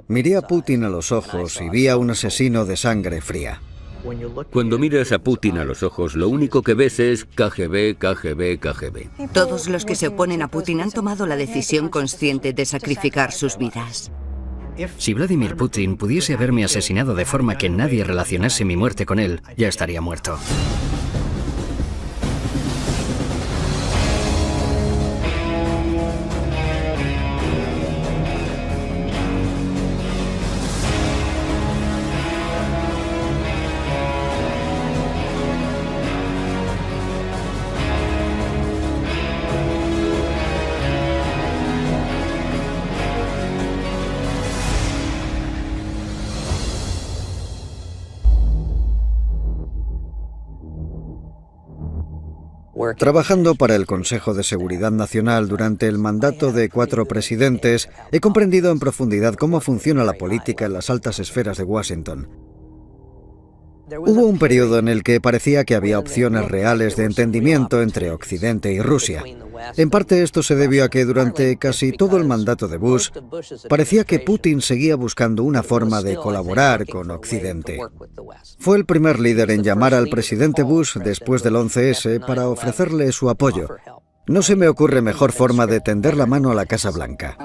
Miré a Putin a los ojos y vi a un asesino de sangre fría. Cuando miras a Putin a los ojos, lo único que ves es KGB, KGB, KGB. Todos los que se oponen a Putin han tomado la decisión consciente de sacrificar sus vidas. Si Vladimir Putin pudiese haberme asesinado de forma que nadie relacionase mi muerte con él, ya estaría muerto. Trabajando para el Consejo de Seguridad Nacional durante el mandato de 4 presidentes, he comprendido en profundidad cómo funciona la política en las altas esferas de Washington. Hubo un periodo en el que parecía que había opciones reales de entendimiento entre Occidente y Rusia. En parte esto se debió a que durante casi todo el mandato de Bush parecía que Putin seguía buscando una forma de colaborar con Occidente. Fue el primer líder en llamar al presidente Bush después del 11S para ofrecerle su apoyo. No se me ocurre mejor forma de tender la mano a la Casa Blanca.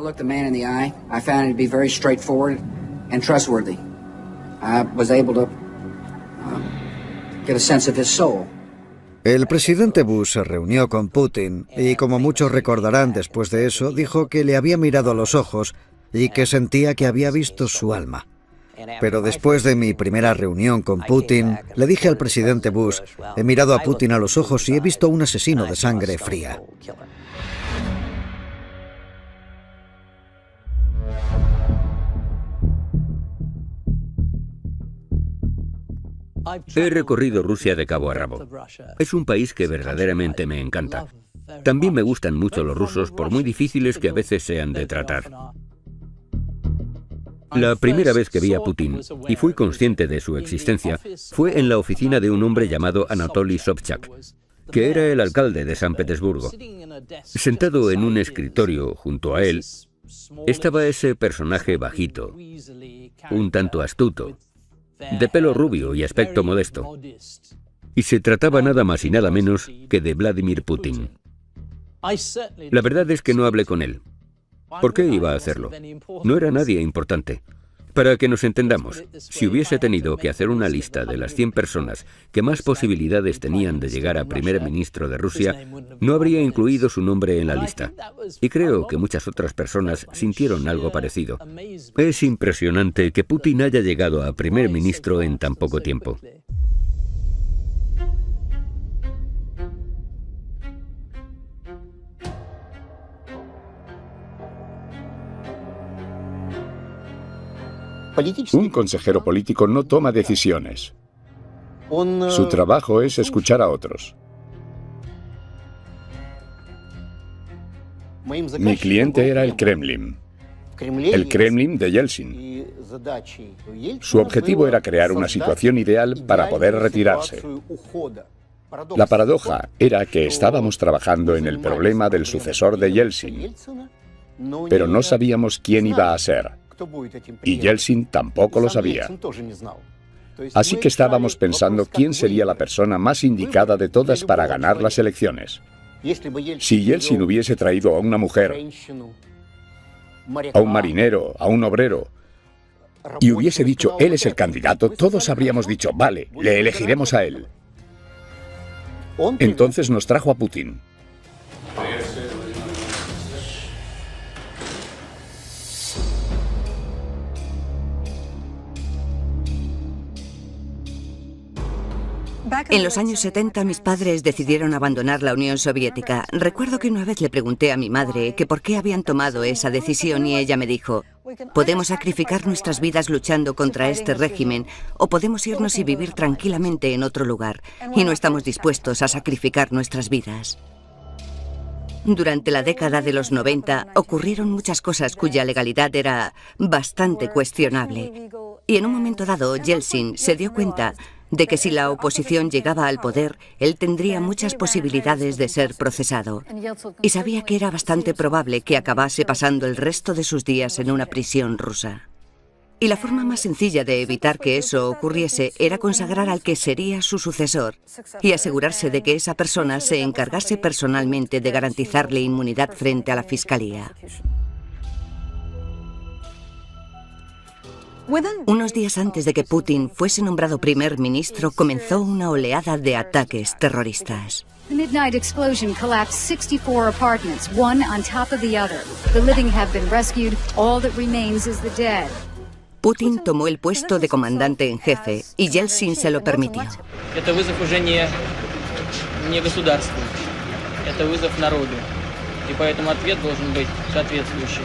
El presidente Bush se reunió con Putin y, como muchos recordarán después de eso, dijo que le había mirado a los ojos y que sentía que había visto su alma. Pero después de mi primera reunión con Putin, le dije al presidente Bush, he mirado a Putin a los ojos y he visto a un asesino de sangre fría. He recorrido Rusia de cabo a rabo. Es un país que verdaderamente me encanta. También me gustan mucho los rusos, por muy difíciles que a veces sean de tratar. La primera vez que vi a Putin, y fui consciente de su existencia, fue en la oficina de un hombre llamado Anatoly Sobchak, que era el alcalde de San Petersburgo. Sentado en un escritorio junto a él, estaba ese personaje bajito, un tanto astuto, de pelo rubio y aspecto modesto. Y se trataba nada más y nada menos que de Vladimir Putin. La verdad es que no hablé con él. ¿Por qué iba a hacerlo? No era nadie importante. Para que nos entendamos, si hubiese tenido que hacer una lista de las 100 personas que más posibilidades tenían de llegar a primer ministro de Rusia, no habría incluido su nombre en la lista. Y creo que muchas otras personas sintieron algo parecido. Es impresionante que Putin haya llegado a primer ministro en tan poco tiempo. Un consejero político no toma decisiones. Su trabajo es escuchar a otros. Mi cliente era el Kremlin de Yeltsin. Su objetivo era crear una situación ideal para poder retirarse. La paradoja era que estábamos trabajando en el problema del sucesor de Yeltsin, pero no sabíamos quién iba a ser. Y Yeltsin tampoco lo sabía. Así que estábamos pensando quién sería la persona más indicada de todas para ganar las elecciones. Si Yeltsin hubiese traído a una mujer, a un marinero, a un obrero, y hubiese dicho, él es el candidato, todos habríamos dicho, vale, le elegiremos a él. Entonces nos trajo a Putin. En los años 70 mis padres decidieron abandonar la Unión Soviética. Recuerdo que una vez le pregunté a mi madre que por qué habían tomado esa decisión y ella me dijo, podemos sacrificar nuestras vidas luchando contra este régimen o podemos irnos y vivir tranquilamente en otro lugar y no estamos dispuestos a sacrificar nuestras vidas. Durante la década de los 90 ocurrieron muchas cosas cuya legalidad era bastante cuestionable. Y en un momento dado, Yeltsin se dio cuenta de que si la oposición llegaba al poder, él tendría muchas posibilidades de ser procesado. Y sabía que era bastante probable que acabase pasando el resto de sus días en una prisión rusa. Y la forma más sencilla de evitar que eso ocurriese era consagrar al que sería su sucesor y asegurarse de que esa persona se encargase personalmente de garantizarle inmunidad frente a la fiscalía. Unos días antes de que Putin fuese nombrado primer ministro, comenzó una oleada de ataques terroristas. The midnight explosion collapsed 64 apartments, one on top of the other. The living have been rescued. All that remains is the dead. Putin tomó el puesto de comandante en jefe y Yeltsin se lo permitió. Это вызов уже не государству, это вызов народу. И поэтому ответ должен быть соответствующий.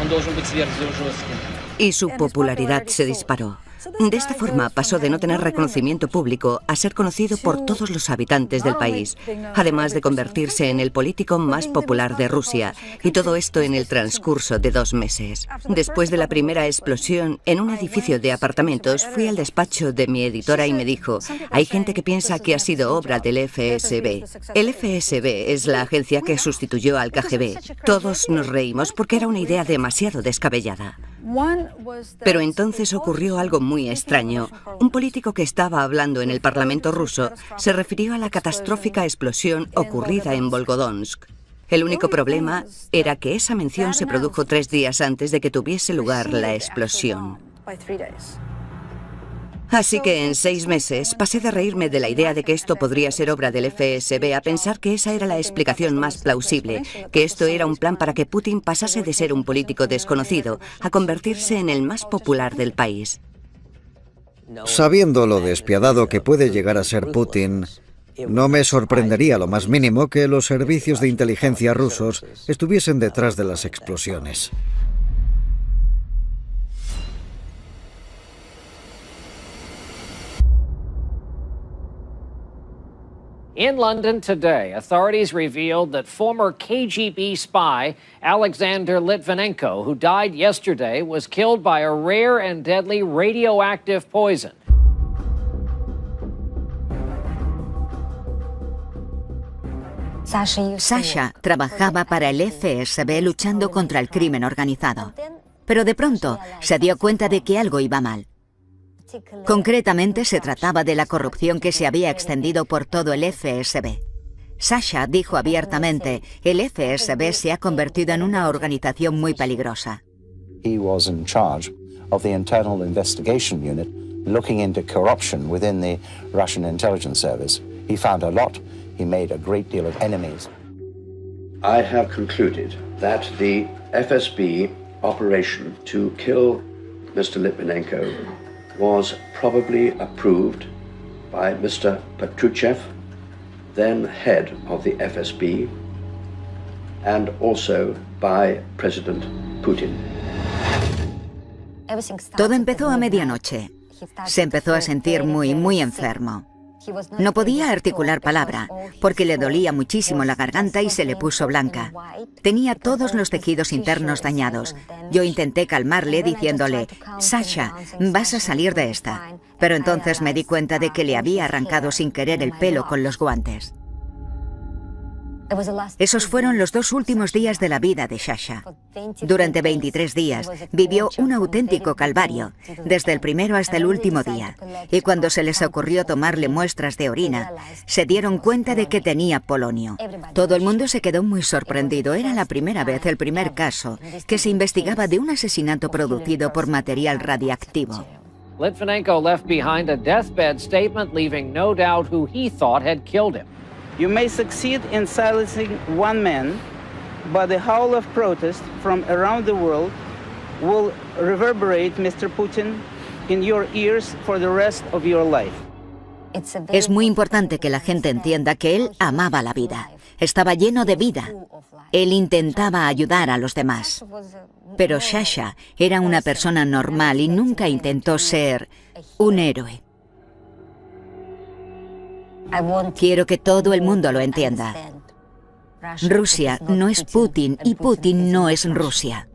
Он должен быть сверхжестким. Y su popularidad se disparó. De esta forma pasó de no tener reconocimiento público a ser conocido por todos los habitantes del país, además de convertirse en el político más popular de Rusia, y todo esto en el transcurso de 2 meses. Después de la primera explosión en un edificio de apartamentos, fui al despacho de mi editora y me dijo: hay gente que piensa que ha sido obra del FSB. El FSB es la agencia que sustituyó al KGB. Todos nos reímos porque era una idea demasiado descabellada. Pero entonces ocurrió algo muy extraño. Un político que estaba hablando en el Parlamento ruso se refirió a la catastrófica explosión ocurrida en Volgodonsk. El único problema era que esa mención se produjo 3 días antes de que tuviese lugar la explosión. Así que en 6 meses pasé de reírme de la idea de que esto podría ser obra del FSB a pensar que esa era la explicación más plausible, que esto era un plan para que Putin pasase de ser un político desconocido a convertirse en el más popular del país. Sabiendo lo despiadado que puede llegar a ser Putin, no me sorprendería lo más mínimo que los servicios de inteligencia rusos estuviesen detrás de las explosiones. In London today, authorities revealed that former KGB spy Alexander Litvinenko, who died yesterday, was killed by a rare and deadly radioactive poison. Sasha trabajaba para el FSB luchando contra el crimen organizado, pero de pronto se dio cuenta de que algo iba mal. Concretamente se trataba de la corrupción que se había extendido por todo el FSB. Sasha dijo abiertamente: el FSB se ha convertido en una organización muy peligrosa. He was in charge of the internal investigation unit looking into corruption within the Russian intelligence service. He found a lot. He made a great deal of enemies. I have concluded that the FSB operation to kill Mr. Litvinenko was probably approved by Mr. Patrushev, then head of the FSB, and also by President Putin. Todo empezó a medianoche. Se empezó a sentir muy enfermo. No podía articular palabra, porque le dolía muchísimo la garganta y se le puso blanca. Tenía todos los tejidos internos dañados. Yo intenté calmarle diciéndole: Sasha, vas a salir de esta. Pero entonces me di cuenta de que le había arrancado sin querer el pelo con los guantes. Esos fueron los 2 últimos días de la vida de Sasha. Durante 23 días vivió un auténtico calvario, desde el primero hasta el último día. Y cuando se les ocurrió tomarle muestras de orina, se dieron cuenta de que tenía polonio. Todo el mundo se quedó muy sorprendido. Era la primera vez, el primer caso, que se investigaba de un asesinato producido por material radiactivo. Litvinenko left behind a deathbed statement, leaving no doubt who he thought had killed him. You may succeed in silencing one man, but the howl of protest from around the world will reverberate, Mr. Putin, in your ears for the rest of your life. Es muy importante que la gente entienda que él amaba la vida. Estaba lleno de vida. Él intentaba ayudar a los demás. Pero Sasha era una persona normal y nunca intentó ser un héroe. Quiero que todo el mundo lo entienda. Rusia no es Putin y Putin no es Rusia.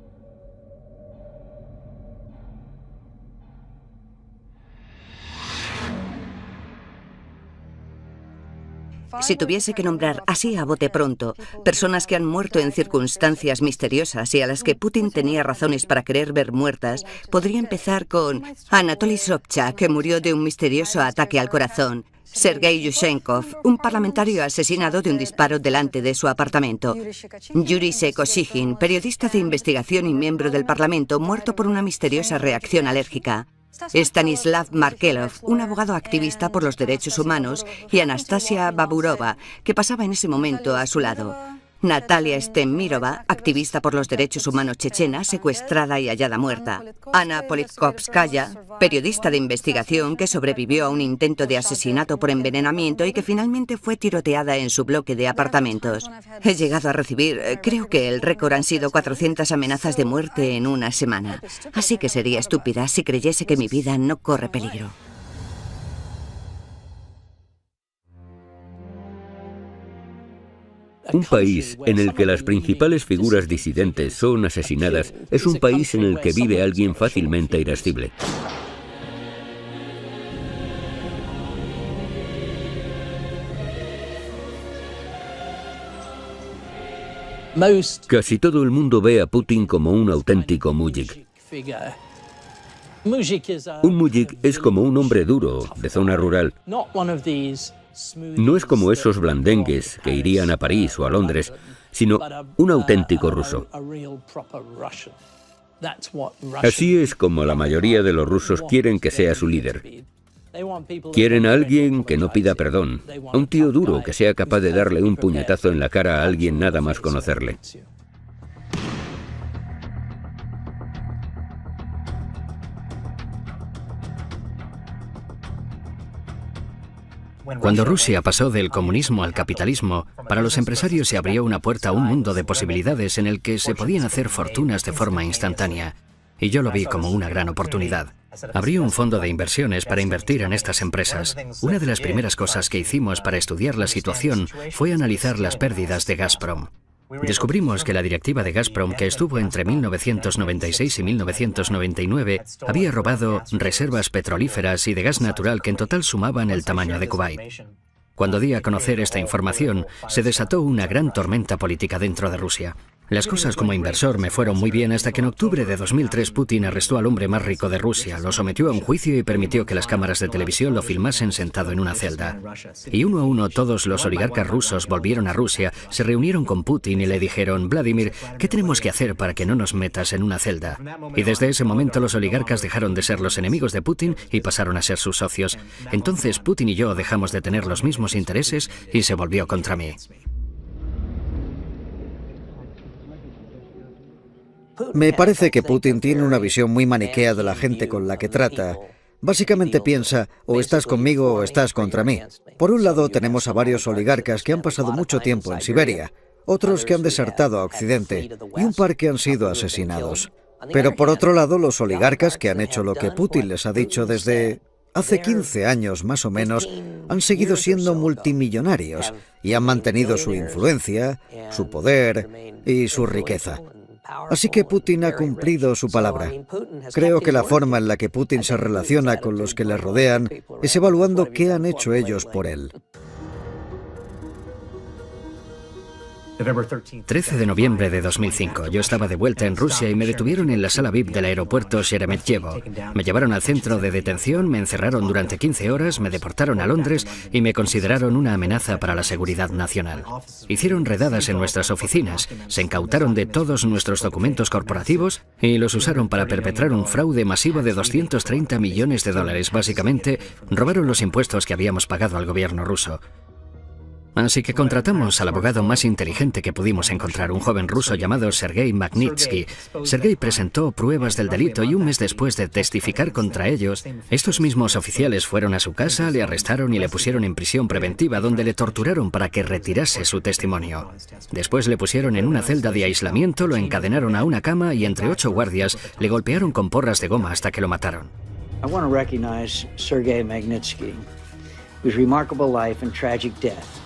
Si tuviese que nombrar así a bote pronto personas que han muerto en circunstancias misteriosas y a las que Putin tenía razones para querer ver muertas, podría empezar con Anatoly Sobchak, que murió de un misterioso ataque al corazón; Sergei Yushchenkov, un parlamentario asesinado de un disparo delante de su apartamento; Yuri Sekosygin, periodista de investigación y miembro del Parlamento, muerto por una misteriosa reacción alérgica; Stanislav Markelov, un abogado activista por los derechos humanos; y Anastasia Baburova, que pasaba en ese momento a su lado. Natalia Stemirova, activista por los derechos humanos chechena, secuestrada y hallada muerta. Ana Politkovskaya, periodista de investigación que sobrevivió a un intento de asesinato por envenenamiento y que finalmente fue tiroteada en su bloque de apartamentos. He llegado a recibir, creo que el récord han sido 400 amenazas de muerte en una semana. Así que sería estúpida si creyese que mi vida no corre peligro. Un país en el que las principales figuras disidentes son asesinadas es un país en el que vive alguien fácilmente irascible. Casi todo el mundo ve a Putin como un auténtico mujik. Un mujik es como un hombre duro, de zona rural. No es como esos blandengues que irían a París o a Londres, sino un auténtico ruso. Así es como la mayoría de los rusos quieren que sea su líder. Quieren a alguien que no pida perdón, a un tío duro que sea capaz de darle un puñetazo en la cara a alguien nada más conocerle. Cuando Rusia pasó del comunismo al capitalismo, para los empresarios se abrió una puerta a un mundo de posibilidades en el que se podían hacer fortunas de forma instantánea. Y yo lo vi como una gran oportunidad. Abrí un fondo de inversiones para invertir en estas empresas. Una de las primeras cosas que hicimos para estudiar la situación fue analizar las pérdidas de Gazprom. Descubrimos que la directiva de Gazprom, que estuvo entre 1996 y 1999, había robado reservas petrolíferas y de gas natural que en total sumaban el tamaño de Kuwait. Cuando di a conocer esta información, se desató una gran tormenta política dentro de Rusia. Las cosas como inversor me fueron muy bien hasta que en octubre de 2003 Putin arrestó al hombre más rico de Rusia, lo sometió a un juicio y permitió que las cámaras de televisión lo filmasen sentado en una celda. Y uno a uno todos los oligarcas rusos volvieron a Rusia, se reunieron con Putin y le dijeron: Vladimir, ¿qué tenemos que hacer para que no nos metas en una celda? Y desde ese momento los oligarcas dejaron de ser los enemigos de Putin y pasaron a ser sus socios. Entonces Putin y yo dejamos de tener los mismos intereses y se volvió contra mí. Me parece que Putin tiene una visión muy maniquea de la gente con la que trata. Básicamente piensa, o estás conmigo o estás contra mí. Por un lado tenemos a varios oligarcas que han pasado mucho tiempo en Siberia, otros que han desertado a Occidente y un par que han sido asesinados. Pero por otro lado, los oligarcas que han hecho lo que Putin les ha dicho desde hace 15 años más o menos, han seguido siendo multimillonarios y han mantenido su influencia, su poder y su riqueza. Así que Putin ha cumplido su palabra. Creo que la forma en la que Putin se relaciona con los que le rodean es evaluando qué han hecho ellos por él. 13 de noviembre de 2005. Yo estaba de vuelta en Rusia y me detuvieron en la sala VIP del aeropuerto Sheremetyevo. Me llevaron al centro de detención, me encerraron durante 15 horas, me deportaron a Londres y me consideraron una amenaza para la seguridad nacional. Hicieron redadas en nuestras oficinas, se incautaron de todos nuestros documentos corporativos y los usaron para perpetrar un fraude masivo de 230 millones de dólares. Básicamente, robaron los impuestos que habíamos pagado al gobierno ruso. Así que contratamos al abogado más inteligente que pudimos encontrar, un joven ruso llamado Sergei Magnitsky. Sergei presentó pruebas del delito y un mes después de testificar contra ellos, estos mismos oficiales fueron a su casa, le arrestaron y le pusieron en prisión preventiva, donde le torturaron para que retirase su testimonio. Después le pusieron en una celda de aislamiento, lo encadenaron a una cama y entre 8 guardias le golpearon con porras de goma hasta que lo mataron. I want to recognize Sergei Magnitsky, whose remarkable life and tragic death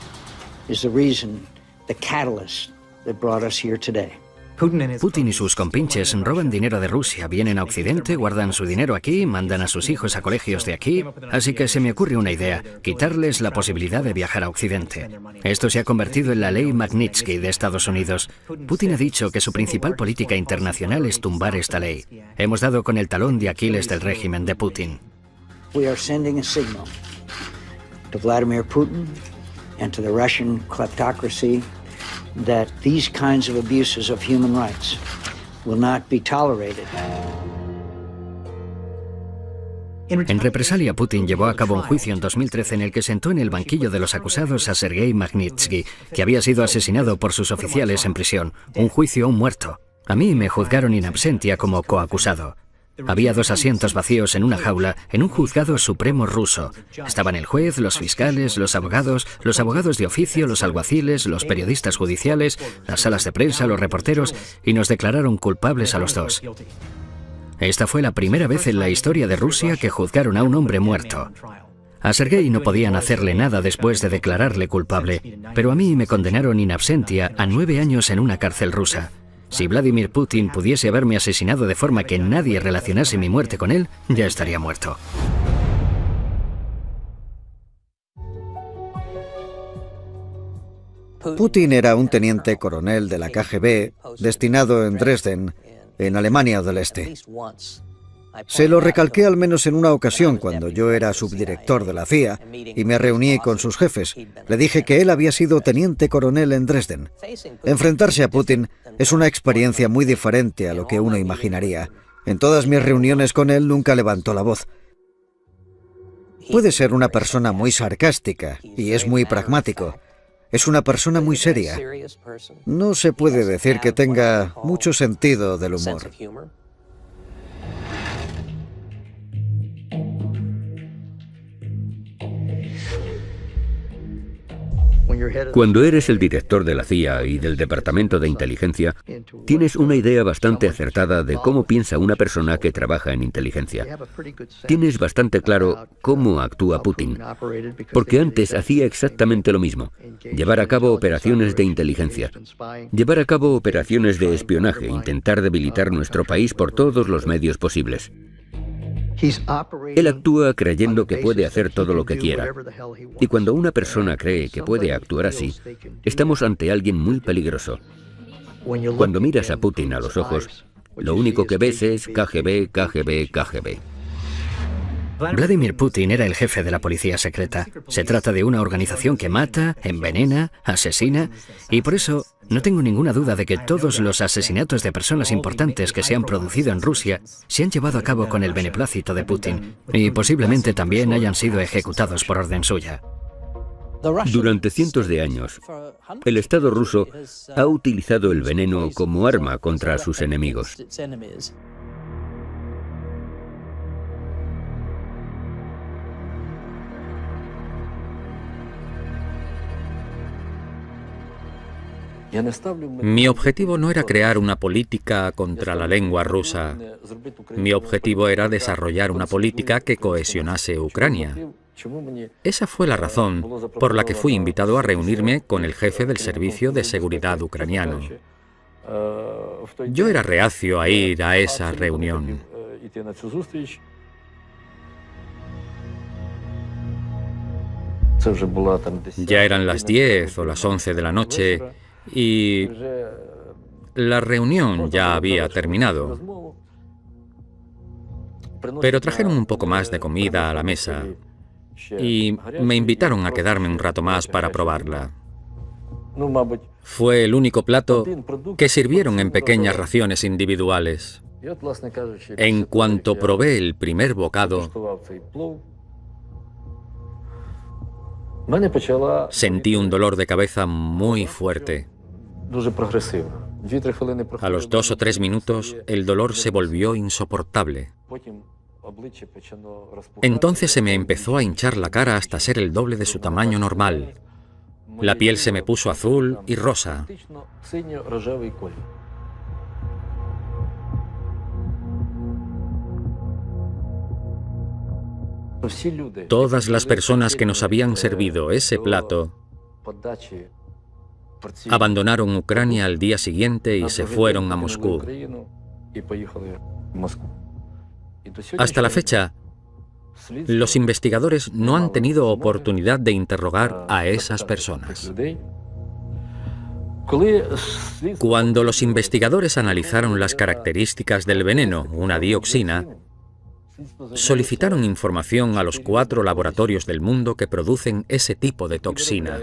is the reason, the catalyst that brought us here today. Putin y sus compinches roban dinero de Rusia, vienen a Occidente, guardan su dinero aquí, mandan a sus hijos a colegios de aquí, así que se me ocurre una idea, quitarles la posibilidad de viajar a Occidente. Esto se ha convertido en la ley Magnitsky de Estados Unidos. Putin ha dicho que su principal política internacional es tumbar esta ley. Hemos dado con el talón de Aquiles del régimen de Putin. We are sending a signal to Vladimir Putin and to the Russian kleptocracy that these kinds of abuses of human rights will not be tolerated. En represalia, Putin llevó a cabo un juicio en 2013 en el que sentó en el banquillo de los acusados a Sergei Magnitsky, que había sido asesinado por sus oficiales en prisión. Un juicio a un muerto. A mí me juzgaron in absentia como coacusado. Había 2 asientos vacíos en una jaula en un juzgado supremo ruso. Estaban el juez, los fiscales, los abogados de oficio, los alguaciles, los periodistas judiciales, las salas de prensa, los reporteros, y nos declararon culpables a los 2. Esta fue la primera vez en la historia de Rusia que juzgaron a un hombre muerto. A Sergei no podían hacerle nada después de declararle culpable, pero a mí me condenaron in absentia a 9 años en una cárcel rusa. Si Vladimir Putin pudiese haberme asesinado de forma que nadie relacionase mi muerte con él, ya estaría muerto. Putin era un teniente coronel de la KGB destinado en Dresden, en Alemania del Este. Se lo recalqué al menos en una ocasión cuando yo era subdirector de la CIA y me reuní con sus jefes. Le dije que él había sido teniente coronel en Dresden. Enfrentarse a Putin es una experiencia muy diferente a lo que uno imaginaría. En todas mis reuniones con él nunca levantó la voz. Puede ser una persona muy sarcástica y es muy pragmático. Es una persona muy seria. No se puede decir que tenga mucho sentido del humor. Cuando eres el director de la CIA y del Departamento de Inteligencia, tienes una idea bastante acertada de cómo piensa una persona que trabaja en inteligencia. Tienes bastante claro cómo actúa Putin, porque antes hacía exactamente lo mismo: llevar a cabo operaciones de inteligencia, llevar a cabo operaciones de espionaje, intentar debilitar nuestro país por todos los medios posibles. Él actúa creyendo que puede hacer todo lo que quiera. Y cuando una persona cree que puede actuar así, estamos ante alguien muy peligroso. Cuando miras a Putin a los ojos, lo único que ves es KGB, KGB, KGB. Vladimir Putin era el jefe de la policía secreta. Se trata de una organización que mata, envenena, asesina, y por eso no tengo ninguna duda de que todos los asesinatos de personas importantes que se han producido en Rusia se han llevado a cabo con el beneplácito de Putin, y posiblemente también hayan sido ejecutados por orden suya. Durante cientos de años, el Estado ruso ha utilizado el veneno como arma contra sus enemigos. Mi objetivo no era crear una política contra la lengua rusa. Mi objetivo era desarrollar una política que cohesionase Ucrania. Esa fue la razón por la que fui invitado a reunirme con el jefe del Servicio de Seguridad ucraniano. Yo era reacio a ir a esa reunión. Ya eran las 10 o las 11 de la noche y la reunión ya había terminado. Pero trajeron un poco más de comida a la mesa y me invitaron a quedarme un rato más para probarla. Fue el único plato que sirvieron en pequeñas raciones individuales. En cuanto probé el primer bocado, sentí un dolor de cabeza muy fuerte. A los 2 o 3 minutos, el dolor se volvió insoportable. Entonces se me empezó a hinchar la cara hasta ser el doble de su tamaño normal. La piel se me puso azul y rosa. Todas las personas que nos habían servido ese plato Abandonaron Ucrania al día siguiente y se fueron a Moscú. Hasta la fecha, los investigadores no han tenido oportunidad de interrogar a esas personas. Cuando los investigadores analizaron las características del veneno, una dioxina, solicitaron información a los 4 laboratorios del mundo que producen ese tipo de toxina.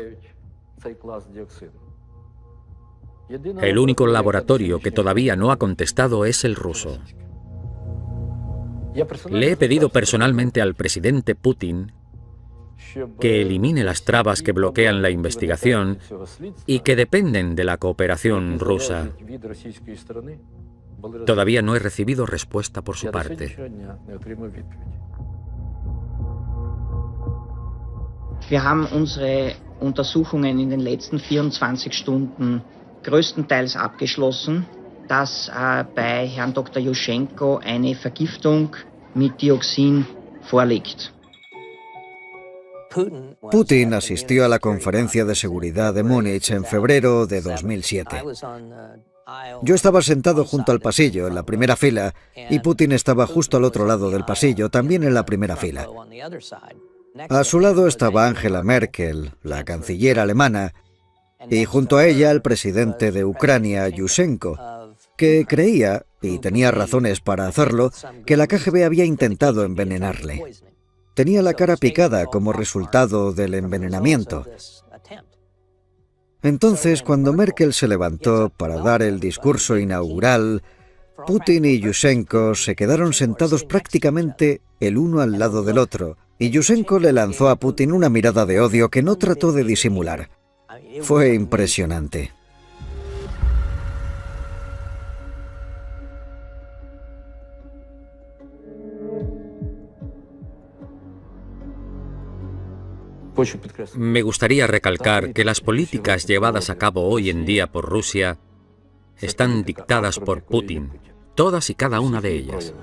El único laboratorio que todavía no ha contestado es el ruso. Le he pedido personalmente al presidente Putin que elimine las trabas que bloquean la investigación y que dependen de la cooperación rusa. Todavía no he recibido respuesta por su parte. Wir haben unsere Untersuchungen in den letzten 24 Stunden größtenteils abgeschlossen, dass bei Herrn Dr. Juschenko eine Vergiftung mit Dioxin vorliegt. Putin asistió a la conferencia de seguridad de Múnich en febrero de 2007. Yo estaba sentado junto al pasillo, en la primera fila, y Putin estaba justo al otro lado del pasillo, también en la primera fila. A su lado estaba Angela Merkel, la canciller alemana, y junto a ella el presidente de Ucrania, Yushchenko, que creía, y tenía razones para hacerlo, que la KGB había intentado envenenarle. Tenía la cara picada como resultado del envenenamiento. Entonces, cuando Merkel se levantó para dar el discurso inaugural, Putin y Yushchenko se quedaron sentados prácticamente el uno al lado del otro, y Yushchenko le lanzó a Putin una mirada de odio que no trató de disimular. Fue impresionante. Me gustaría recalcar que las políticas llevadas a cabo hoy en día por Rusia están dictadas por Putin, todas y cada una de ellas.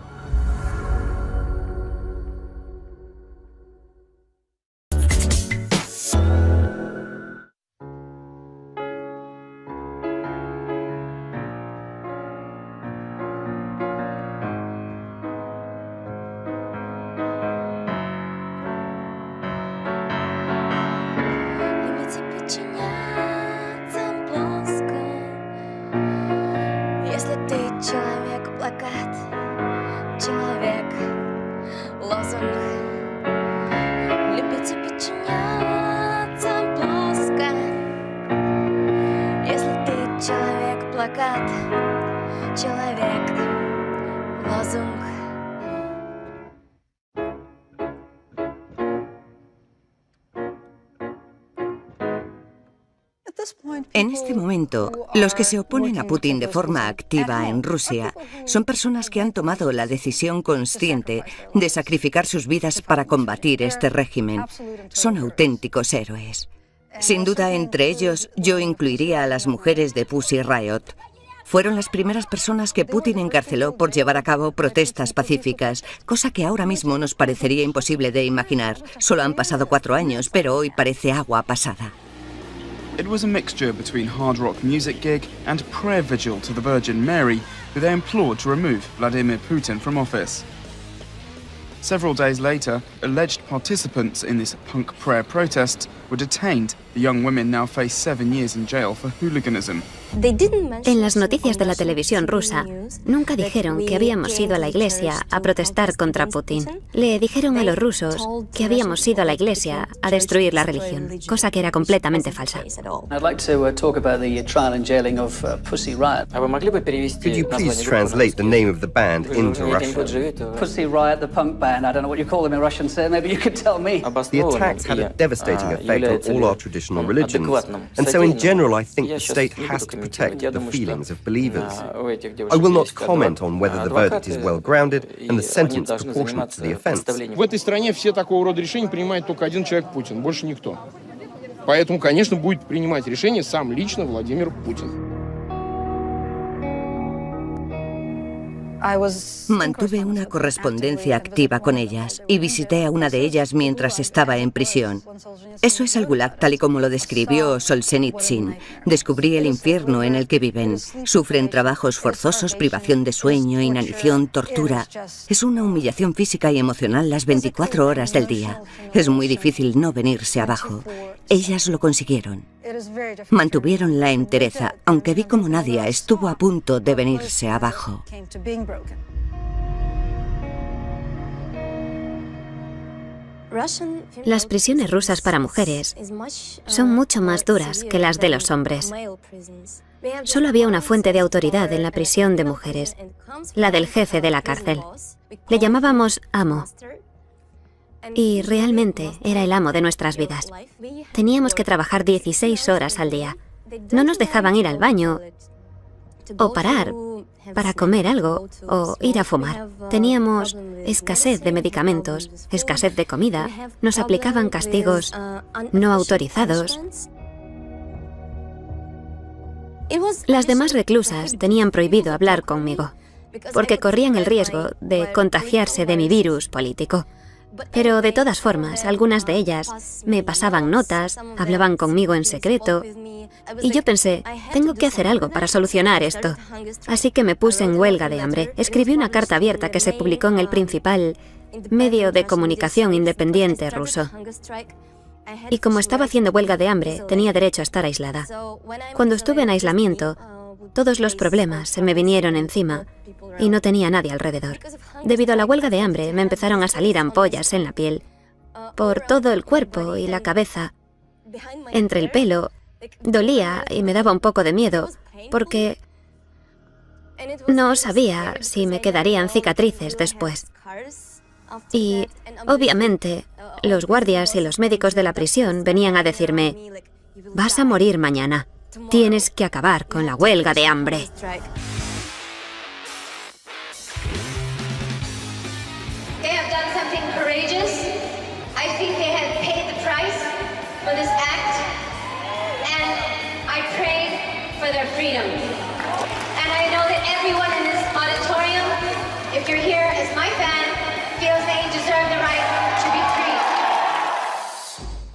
En este momento, los que se oponen a Putin de forma activa en Rusia son personas que han tomado la decisión consciente de sacrificar sus vidas para combatir este régimen. Son auténticos héroes. Sin duda, entre ellos, yo incluiría a las mujeres de Pussy Riot. Fueron las primeras personas que Putin encarceló por llevar a cabo protestas pacíficas, cosa que ahora mismo nos parecería imposible de imaginar. Solo han pasado 4 años, pero hoy parece agua pasada. It was a mixture between hard rock music gig and prayer vigil to the Virgin Mary, who they implored to remove Vladimir Putin from office. Several days later, alleged participants in this punk prayer protest were detained. The young women now face 7 years in jail for hooliganism. En las noticias de la televisión rusa, nunca dijeron que habíamos ido a la iglesia a protestar contra Putin. Le dijeron a los rusos que habíamos ido a la iglesia a destruir la religión, cosa que era completamente falsa. Could you please translate the name of the band into Russian? Pussy Riot, the punk band. I don't know what you call them in Russian, sir. Maybe you could tell me. The attacks had a devastating effect on all our traditional religions, and so in general I think the state has to protect the feelings of believers. I will not comment on whether the verdict is well-grounded and the sentence proportionate to the offense. В этой стране все такого рода решения принимает только один человек, Путин, больше никто. Поэтому, конечно, будет принимать решение сам лично Владимир Путин. Mantuve una correspondencia activa con ellas y visité a una de ellas mientras estaba en prisión. Eso es el Gulag tal y como lo describió Solzhenitsyn. Descubrí el infierno en el que viven. Sufren trabajos forzosos, privación de sueño, inanición, tortura. Es una humillación física y emocional las 24 horas del día. Es muy difícil no venirse abajo. Ellas lo consiguieron. Mantuvieron la entereza, aunque vi como Nadia estuvo a punto de venirse abajo. Las prisiones rusas para mujeres son mucho más duras que las de los hombres. Solo había una fuente de autoridad en la prisión de mujeres, la del jefe de la cárcel. Le llamábamos amo. Y realmente era el amo de nuestras vidas. Teníamos que trabajar 16 horas al día. No nos dejaban ir al baño o parar para comer algo o ir a fumar. Teníamos escasez de medicamentos, escasez de comida. Nos aplicaban castigos no autorizados. Las demás reclusas tenían prohibido hablar conmigo, porque corrían el riesgo de contagiarse de mi virus político. Pero de todas formas, algunas de ellas me pasaban notas, hablaban conmigo en secreto, y yo pensé, tengo que hacer algo para solucionar esto. Así que me puse en huelga de hambre. Escribí una carta abierta que se publicó en el principal medio de comunicación independiente ruso. Y como estaba haciendo huelga de hambre, tenía derecho a estar aislada. Cuando estuve en aislamiento, todos los problemas se me vinieron encima y no tenía nadie alrededor. Debido a la huelga de hambre, me empezaron a salir ampollas en la piel, por todo el cuerpo y la cabeza, entre el pelo. Dolía y me daba un poco de miedo, porque no sabía si me quedarían cicatrices después. Y, obviamente, los guardias y los médicos de la prisión venían a decirme, vas a morir mañana, tienes que acabar con la huelga de hambre.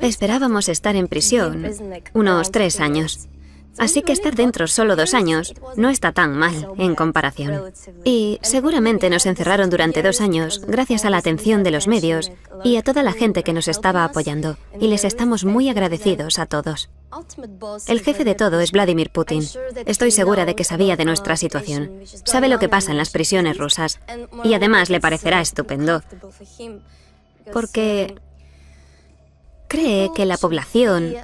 Esperábamos estar en prisión unos 3 años. Así que estar dentro solo 2 años no está tan mal en comparación. Y seguramente nos encerraron durante 2 años gracias a la atención de los medios y a toda la gente que nos estaba apoyando. Y les estamos muy agradecidos a todos. El jefe de todo es Vladimir Putin. Estoy segura de que sabía de nuestra situación. Sabe lo que pasa en las prisiones rusas. Y además le parecerá estupendo. Porque cree que la población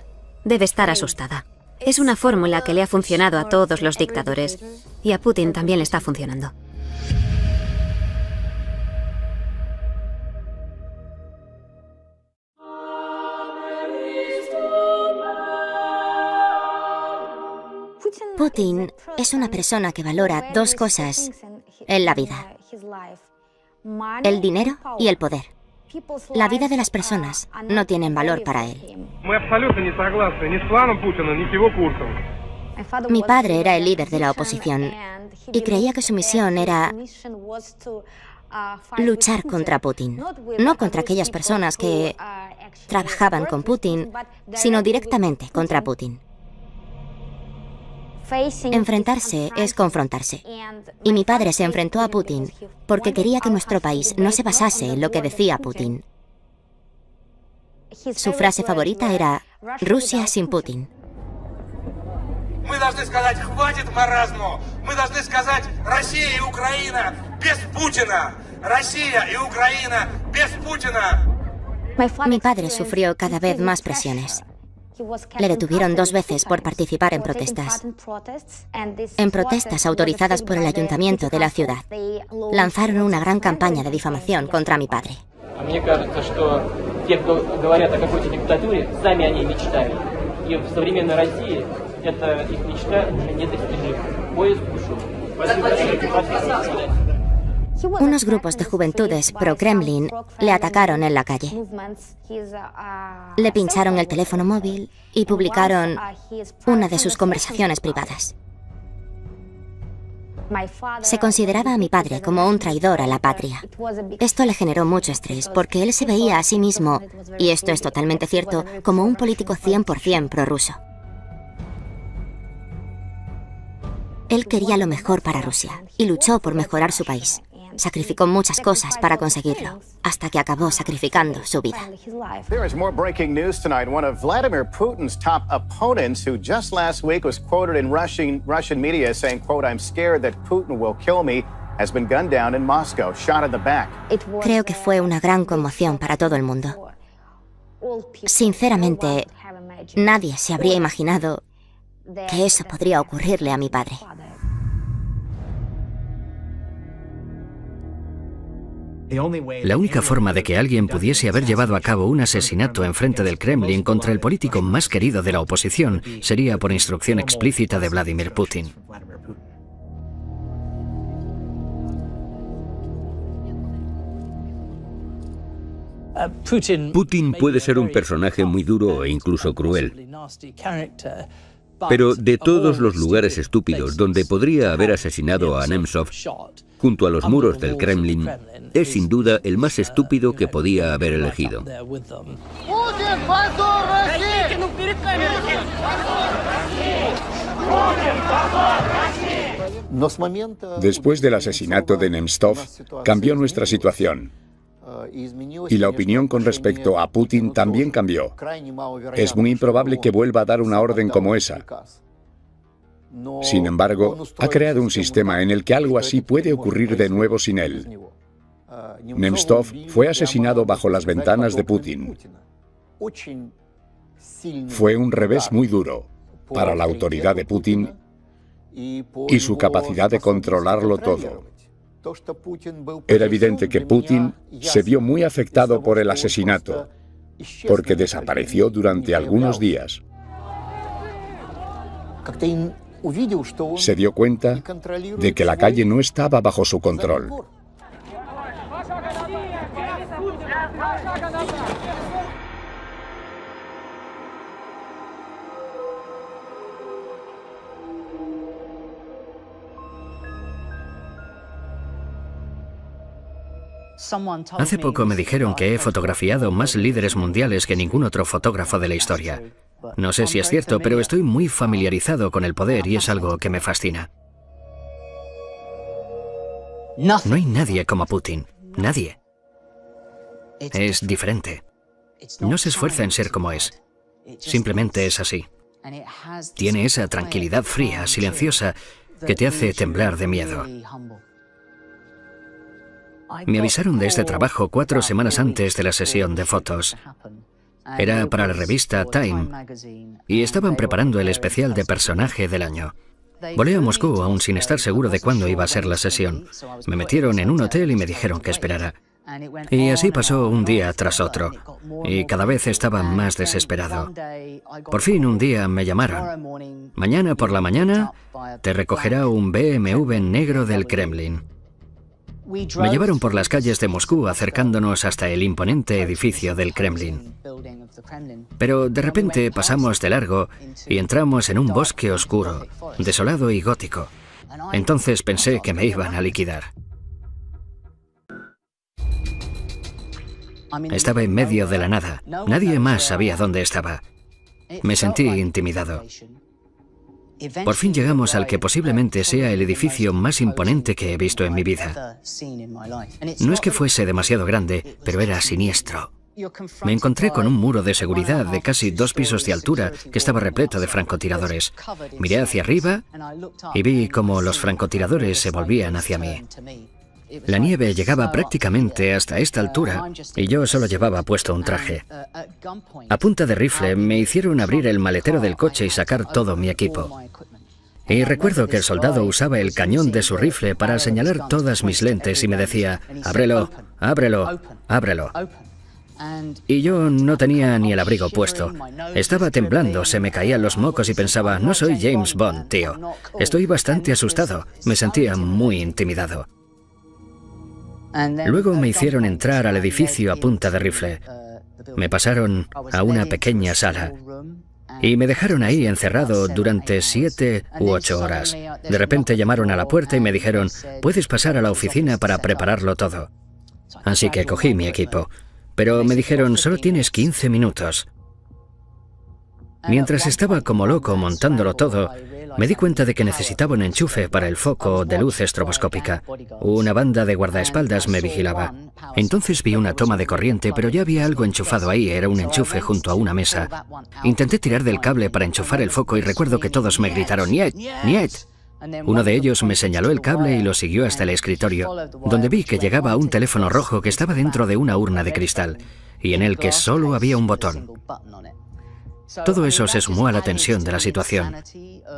debe estar asustada. Es una fórmula que le ha funcionado a todos los dictadores. Y a Putin también le está funcionando. Putin es una persona que valora 2 cosas en la vida: el dinero y el poder. La vida de las personas no tienen valor para él. Mi padre era el líder de la oposición y creía que su misión era luchar contra Putin. No contra aquellas personas que trabajaban con Putin, sino directamente contra Putin. Enfrentarse es confrontarse. Y mi padre se enfrentó a Putin porque quería que nuestro país no se basase en lo que decía Putin. Su frase favorita era Rusia sin Putin. Мы должны сказать, хватит маразму. Мы должны сказать, Россия и Украина без Путина. Россия y Ucrania без Putina. Mi padre sufrió cada vez más presiones. Le detuvieron 2 veces por participar en protestas. En protestas autorizadas por el ayuntamiento de la ciudad. Lanzaron una gran campaña de difamación contra mi padre. Мне кажется, что те, кто говорят о какой-то диктатуре, сами о ней мечтают. И в современной России эта их мечта уже недостижима. Поезд ушел. Unos grupos de juventudes pro-Kremlin le atacaron en la calle. Le pincharon el teléfono móvil y publicaron una de sus conversaciones privadas. Se consideraba a mi padre como un traidor a la patria. Esto le generó mucho estrés porque él se veía a sí mismo, y esto es totalmente cierto, como un político 100% prorruso. Él quería lo mejor para Rusia y luchó por mejorar su país. Sacrificó muchas cosas para conseguirlo, hasta que acabó sacrificando su vida. There is more breaking news tonight. One of Vladimir Putin's top opponents, who just last week was quoted in Russian media saying, quote, "I'm scared that Putin will kill me," has been gunned down in Moscow, shot in the back. Creo que fue una gran conmoción para todo el mundo. Sinceramente, nadie se habría imaginado que eso podría ocurrirle a mi padre. La única forma de que alguien pudiese haber llevado a cabo un asesinato enfrente del Kremlin contra el político más querido de la oposición sería por instrucción explícita de Vladimir Putin. Putin puede ser un personaje muy duro e incluso cruel. Pero de todos los lugares estúpidos donde podría haber asesinado a Nemtsov, junto a los muros del Kremlin, es sin duda el más estúpido que podía haber elegido. Después del asesinato de Nemtsov, cambió nuestra situación. Y la opinión con respecto a Putin también cambió. Es muy improbable que vuelva a dar una orden como esa. Sin embargo, ha creado un sistema en el que algo así puede ocurrir de nuevo sin él. Nemtsov fue asesinado bajo las ventanas de Putin. Fue un revés muy duro para la autoridad de Putin y su capacidad de controlarlo todo. Era evidente que Putin se vio muy afectado por el asesinato, porque desapareció durante algunos días. Se dio cuenta de que la calle no estaba bajo su control. Hace poco me dijeron que he fotografiado más líderes mundiales que ningún otro fotógrafo de la historia. No sé si es cierto, pero estoy muy familiarizado con el poder y es algo que me fascina. No hay nadie como Putin. Nadie. Es diferente. No se esfuerza en ser como es. Simplemente es así. Tiene esa tranquilidad fría, silenciosa, que te hace temblar de miedo. Me avisaron de este trabajo 4 semanas antes de la sesión de fotos. Era para la revista Time y estaban preparando el especial de personaje del año. Volé a Moscú aún sin estar seguro de cuándo iba a ser la sesión. Me metieron en un hotel y me dijeron que esperara. Y así pasó un día tras otro, y cada vez estaba más desesperado. Por fin un día me llamaron. Mañana por la mañana te recogerá un BMW negro del Kremlin. Me llevaron por las calles de Moscú acercándonos hasta el imponente edificio del Kremlin. Pero de repente pasamos de largo y entramos en un bosque oscuro, desolado y gótico. Entonces pensé que me iban a liquidar. Estaba en medio de la nada. Nadie más sabía dónde estaba. Me sentí intimidado. Por fin llegamos al que posiblemente sea el edificio más imponente que he visto en mi vida. No es que fuese demasiado grande, pero era siniestro. Me encontré con un muro de seguridad de casi 2 pisos de altura que estaba repleto de francotiradores. Miré hacia arriba y vi cómo los francotiradores se volvían hacia mí. La nieve llegaba prácticamente hasta esta altura y yo solo llevaba puesto un traje. A punta de rifle me hicieron abrir el maletero del coche y sacar todo mi equipo. Y recuerdo que el soldado usaba el cañón de su rifle para señalar todas mis lentes y me decía: «Ábrelo, ábrelo, ábrelo». Y yo no tenía ni el abrigo puesto. Estaba temblando, se me caían los mocos y pensaba: no soy James Bond, tío. Estoy bastante asustado. Me sentía muy intimidado. Luego me hicieron entrar al edificio a punta de rifle. Me pasaron a una pequeña sala. Y me dejaron ahí encerrado durante 7 u 8 horas. De repente llamaron a la puerta y me dijeron, puedes pasar a la oficina para prepararlo todo. Así que cogí mi equipo. Pero me dijeron, solo tienes 15 minutos. Mientras estaba como loco montándolo todo, me di cuenta de que necesitaba un enchufe para el foco de luz estroboscópica. Una banda de guardaespaldas me vigilaba. Entonces vi una toma de corriente, pero ya había algo enchufado ahí, era un enchufe junto a una mesa. Intenté tirar del cable para enchufar el foco y recuerdo que todos me gritaron, ¡Niet! ¡Niet! Uno de ellos me señaló el cable y lo siguió hasta el escritorio, donde vi que llegaba a un teléfono rojo que estaba dentro de una urna de cristal, y en el que solo había un botón. Todo eso se sumó a la tensión de la situación.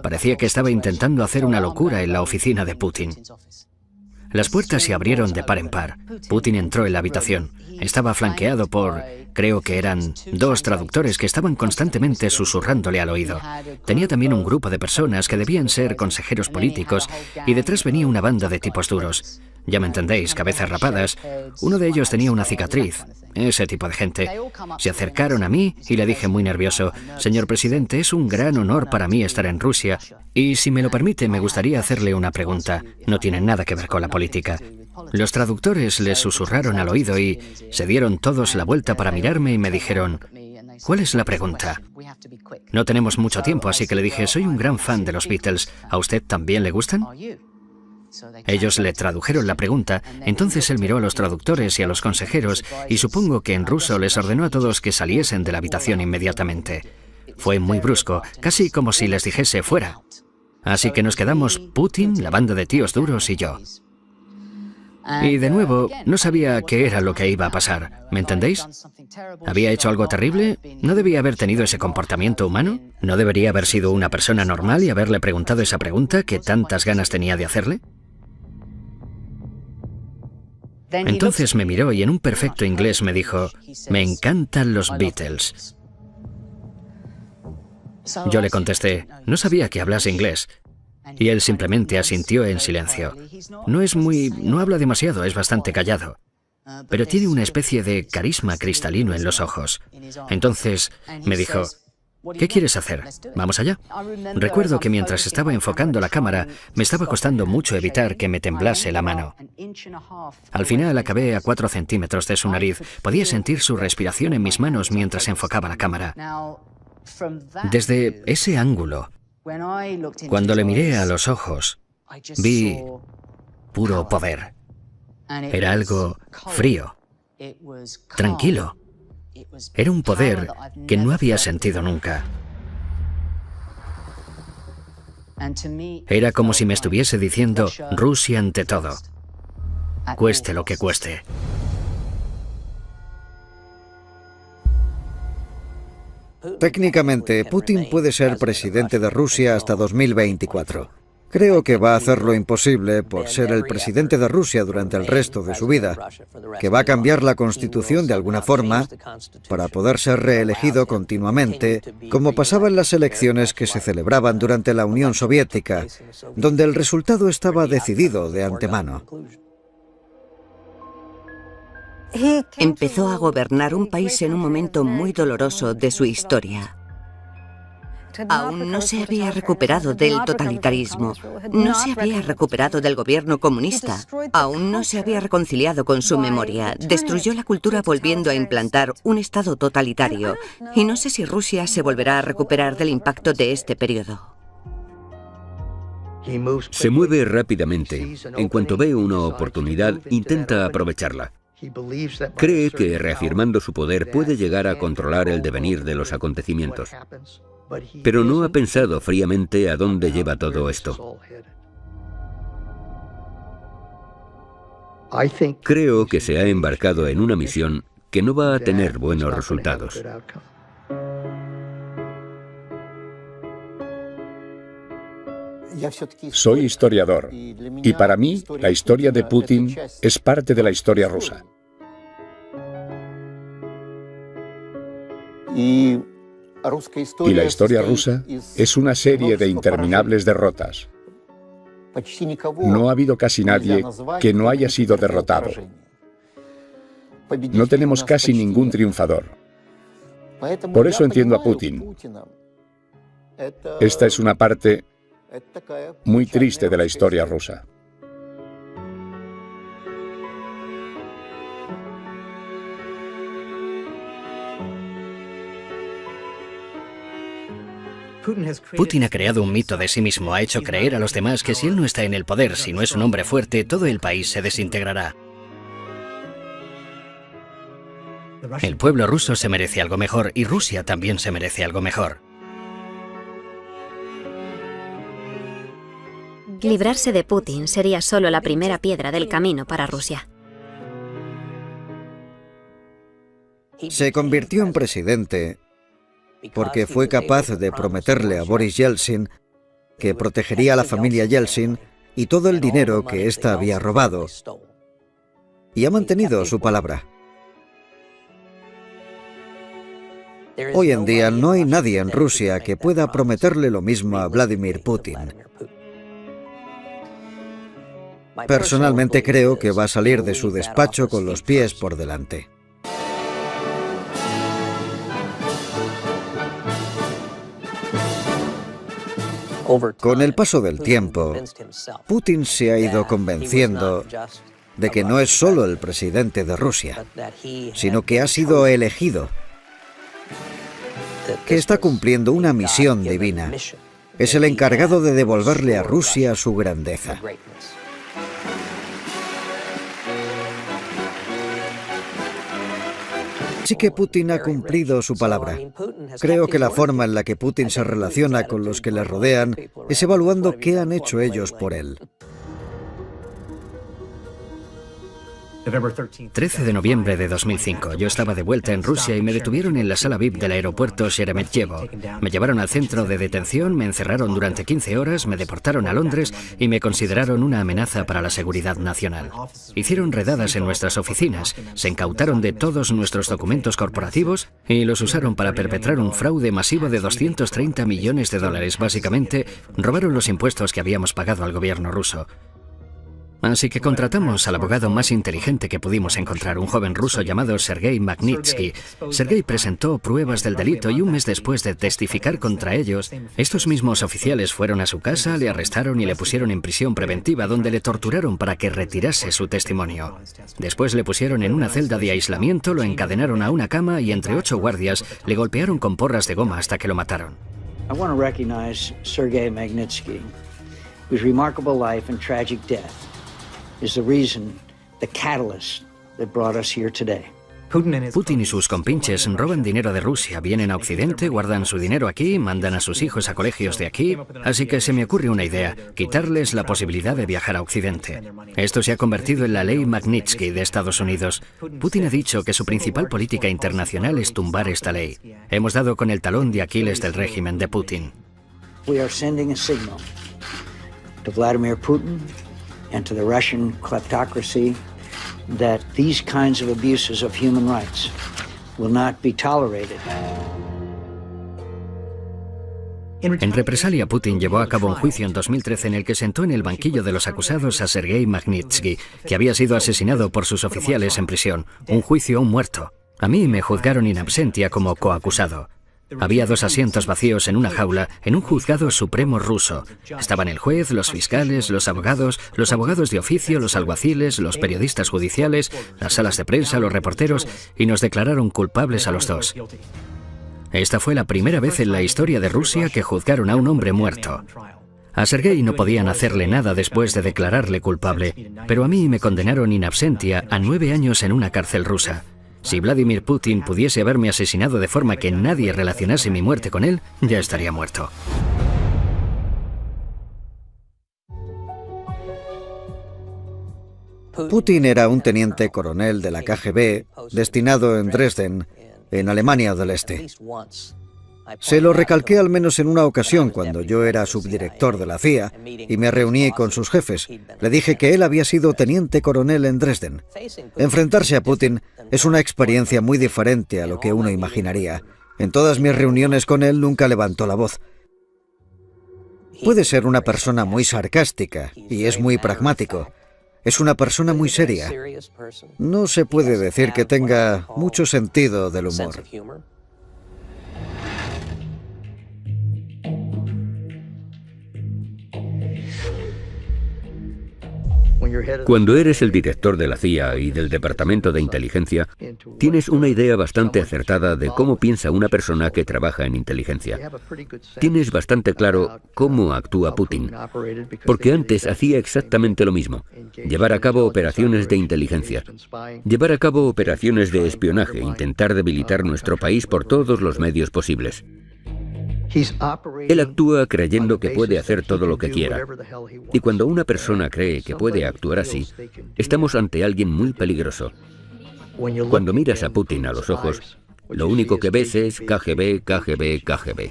Parecía que estaba intentando hacer una locura en la oficina de Putin. Las puertas se abrieron de par en par. Putin entró en la habitación. Estaba flanqueado por, creo que eran 2 traductores que estaban constantemente susurrándole al oído. Tenía también un grupo de personas que debían ser consejeros políticos y detrás venía una banda de tipos duros. Ya me entendéis, cabezas rapadas. Uno de ellos tenía una cicatriz. Ese tipo de gente. Se acercaron a mí y le dije muy nervioso, señor presidente, es un gran honor para mí estar en Rusia y si me lo permite me gustaría hacerle una pregunta. No tiene nada que ver con la política. Los traductores les susurraron al oído y se dieron todos la vuelta para mirarme y me dijeron, ¿cuál es la pregunta? No tenemos mucho tiempo, así que le dije, soy un gran fan de los Beatles. ¿A usted también le gustan? Ellos le tradujeron la pregunta, entonces él miró a los traductores y a los consejeros y supongo que en ruso les ordenó a todos que saliesen de la habitación inmediatamente. Fue muy brusco, casi como si les dijese fuera. Así que nos quedamos Putin, la banda de tíos duros y yo. Y de nuevo, no sabía qué era lo que iba a pasar, ¿me entendéis? ¿Había hecho algo terrible? ¿No debía haber tenido ese comportamiento humano? ¿No debería haber sido una persona normal y haberle preguntado esa pregunta que tantas ganas tenía de hacerle? Entonces me miró y en un perfecto inglés me dijo, me encantan los Beatles. Yo le contesté, no sabía que hablase inglés. Y él simplemente asintió en silencio. No habla demasiado, es bastante callado. Pero tiene una especie de carisma cristalino en los ojos. Entonces me dijo, ¿qué quieres hacer? ¿Vamos allá? Recuerdo que mientras estaba enfocando la cámara, me estaba costando mucho evitar que me temblase la mano. Al final acabé a 4 centímetros de su nariz. Podía sentir su respiración en mis manos mientras enfocaba la cámara. Desde ese ángulo, cuando le miré a los ojos, vi puro poder. Era algo frío, tranquilo. Era un poder que no había sentido nunca. Era como si me estuviese diciendo, Rusia ante todo, cueste lo que cueste. Técnicamente, Putin puede ser presidente de Rusia hasta 2024. Creo que va a hacer lo imposible por ser el presidente de Rusia durante el resto de su vida, que va a cambiar la Constitución de alguna forma para poder ser reelegido continuamente, como pasaba en las elecciones que se celebraban durante la Unión Soviética, donde el resultado estaba decidido de antemano. Empezó a gobernar un país en un momento muy doloroso de su historia. Aún no se había recuperado del totalitarismo, no se había recuperado del gobierno comunista, aún no se había reconciliado con su memoria, destruyó la cultura volviendo a implantar un estado totalitario, y no sé si Rusia se volverá a recuperar del impacto de este periodo. Se mueve rápidamente. En cuanto ve una oportunidad, intenta aprovecharla. Cree que, reafirmando su poder, puede llegar a controlar el devenir de los acontecimientos. Pero no ha pensado fríamente a dónde lleva todo esto. Creo que se ha embarcado en una misión que no va a tener buenos resultados. Soy historiador y para mí la historia de Putin es parte de la historia rusa. Y la historia rusa es una serie de interminables derrotas. No ha habido casi nadie que no haya sido derrotado. No tenemos casi ningún triunfador. Por eso entiendo a Putin. Esta es una parte muy triste de la historia rusa. Putin ha creado un mito de sí mismo, ha hecho creer a los demás que si él no está en el poder, si no es un hombre fuerte, todo el país se desintegrará. El pueblo ruso se merece algo mejor y Rusia también se merece algo mejor. Librarse de Putin sería solo la primera piedra del camino para Rusia. Se convirtió en presidente porque fue capaz de prometerle a Boris Yeltsin que protegería a la familia Yeltsin y todo el dinero que ésta había robado. Y ha mantenido su palabra. Hoy en día no hay nadie en Rusia que pueda prometerle lo mismo a Vladimir Putin. Personalmente creo que va a salir de su despacho con los pies por delante. Con el paso del tiempo, Putin se ha ido convenciendo de que no es solo el presidente de Rusia, sino que ha sido elegido, que está cumpliendo una misión divina. Es el encargado de devolverle a Rusia su grandeza. Sí que Putin ha cumplido su palabra. Creo que la forma en la que Putin se relaciona con los que le rodean es evaluando qué han hecho ellos por él. 13 de noviembre de 2005, yo estaba de vuelta en Rusia y me detuvieron en la sala VIP del aeropuerto Sheremetyevo. Me llevaron al centro de detención, me encerraron durante 15 horas, me deportaron a Londres y me consideraron una amenaza para la seguridad nacional. Hicieron redadas en nuestras oficinas, se incautaron de todos nuestros documentos corporativos y los usaron para perpetrar un fraude masivo de 230 millones de dólares. Básicamente, robaron los impuestos que habíamos pagado al gobierno ruso. Así que contratamos al abogado más inteligente que pudimos encontrar, un joven ruso llamado Sergei Magnitsky. Sergei presentó pruebas del delito y un mes después de testificar contra ellos, estos mismos oficiales fueron a su casa, le arrestaron y le pusieron en prisión preventiva, donde le torturaron para que retirase su testimonio. Después le pusieron en una celda de aislamiento, lo encadenaron a una cama y entre 8 guardias le golpearon con porras de goma hasta que lo mataron. I want to recognize Sergei Magnitsky, whose remarkable life and tragic death is the reason, the catalyst that brought us here today. Putin y sus compinches roban dinero de Rusia, vienen a Occidente, guardan su dinero aquí, mandan a sus hijos a colegios de aquí, así que se me ocurre una idea, quitarles la posibilidad de viajar a Occidente. Esto se ha convertido en la ley Magnitsky de Estados Unidos. Putin ha dicho que su principal política internacional es tumbar esta ley. Hemos dado con el talón de Aquiles del régimen de Putin. We are sending a signal to Vladimir Putin and to the Russian kleptocracy that these kinds of abuses of human rights will not be tolerated. En represalia, Putin llevó a cabo un juicio en 2013 en el que sentó en el banquillo de los acusados a Sergei Magnitsky, que había sido asesinado por sus oficiales en prisión. Un juicio a un muerto. A mí me juzgaron in absentia como coacusado. Había 2 asientos vacíos en una jaula en un juzgado supremo ruso. Estaban el juez, los fiscales, los abogados de oficio, los alguaciles, los periodistas judiciales, las salas de prensa, los reporteros, y nos declararon culpables a los 2. Esta fue la primera vez en la historia de Rusia que juzgaron a un hombre muerto. A Sergei no podían hacerle nada después de declararle culpable, pero a mí me condenaron in absentia a 9 años en una cárcel rusa. Si Vladimir Putin pudiese haberme asesinado de forma que nadie relacionase mi muerte con él, ya estaría muerto. Putin era un teniente coronel de la KGB destinado en Dresden, en Alemania del Este. Se lo recalqué al menos en una ocasión cuando yo era subdirector de la CIA y me reuní con sus jefes. Le dije que él había sido teniente coronel en Dresden. Enfrentarse a Putin es una experiencia muy diferente a lo que uno imaginaría. En todas mis reuniones con él nunca levantó la voz. Puede ser una persona muy sarcástica y es muy pragmático. Es una persona muy seria. No se puede decir que tenga mucho sentido del humor. Cuando eres el director de la CIA y del Departamento de Inteligencia, tienes una idea bastante acertada de cómo piensa una persona que trabaja en inteligencia. Tienes bastante claro cómo actúa Putin, porque antes hacía exactamente lo mismo: llevar a cabo operaciones de inteligencia, llevar a cabo operaciones de espionaje, intentar debilitar nuestro país por todos los medios posibles. Él actúa creyendo que puede hacer todo lo que quiera. Y cuando una persona cree que puede actuar así, estamos ante alguien muy peligroso. Cuando miras a Putin a los ojos, lo único que ves es KGB, KGB, KGB.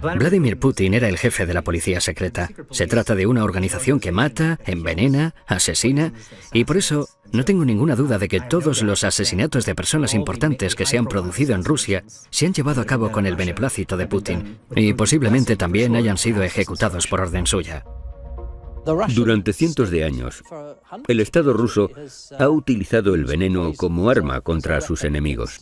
Vladimir Putin era el jefe de la policía secreta. Se trata de una organización que mata, envenena, asesina, y por eso no tengo ninguna duda de que todos los asesinatos de personas importantes que se han producido en Rusia se han llevado a cabo con el beneplácito de Putin, y posiblemente también hayan sido ejecutados por orden suya. Durante cientos de años, el Estado ruso ha utilizado el veneno como arma contra sus enemigos.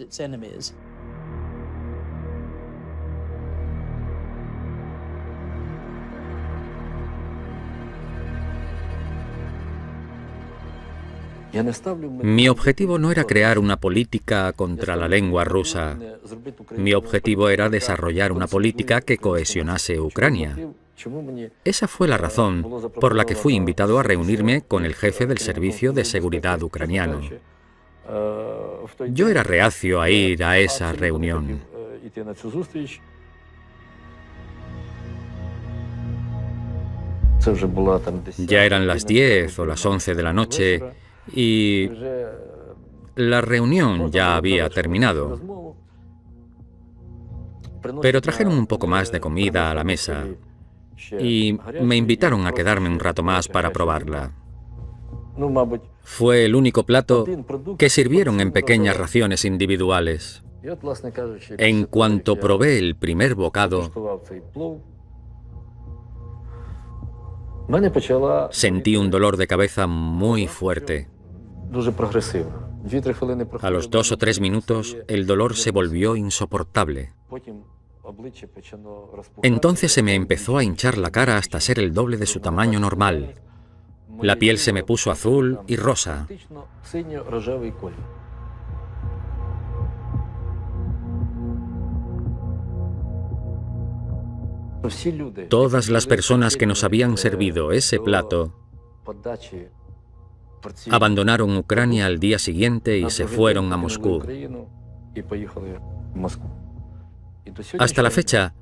Mi objetivo no era crear una política contra la lengua rusa. Mi objetivo era desarrollar una política que cohesionase Ucrania. Esa fue la razón por la que fui invitado a reunirme con el jefe del Servicio de Seguridad ucraniano. Yo era reacio a ir a esa reunión. Ya eran las 10 o las 11 de la noche y la reunión ya había terminado. Pero trajeron un poco más de comida a la mesa y me invitaron a quedarme un rato más para probarla. Fue el único plato que sirvieron en pequeñas raciones individuales. En cuanto probé el primer bocado, sentí un dolor de cabeza muy fuerte. A los 2 o 3 minutos, el dolor se volvió insoportable. Entonces se me empezó a hinchar la cara hasta ser el doble de su tamaño normal. La piel se me puso azul y rosa. Todas las personas que nos habían servido ese plato abandonaron Ucrania al día siguiente y se fueron a Moscú. Hasta la fecha,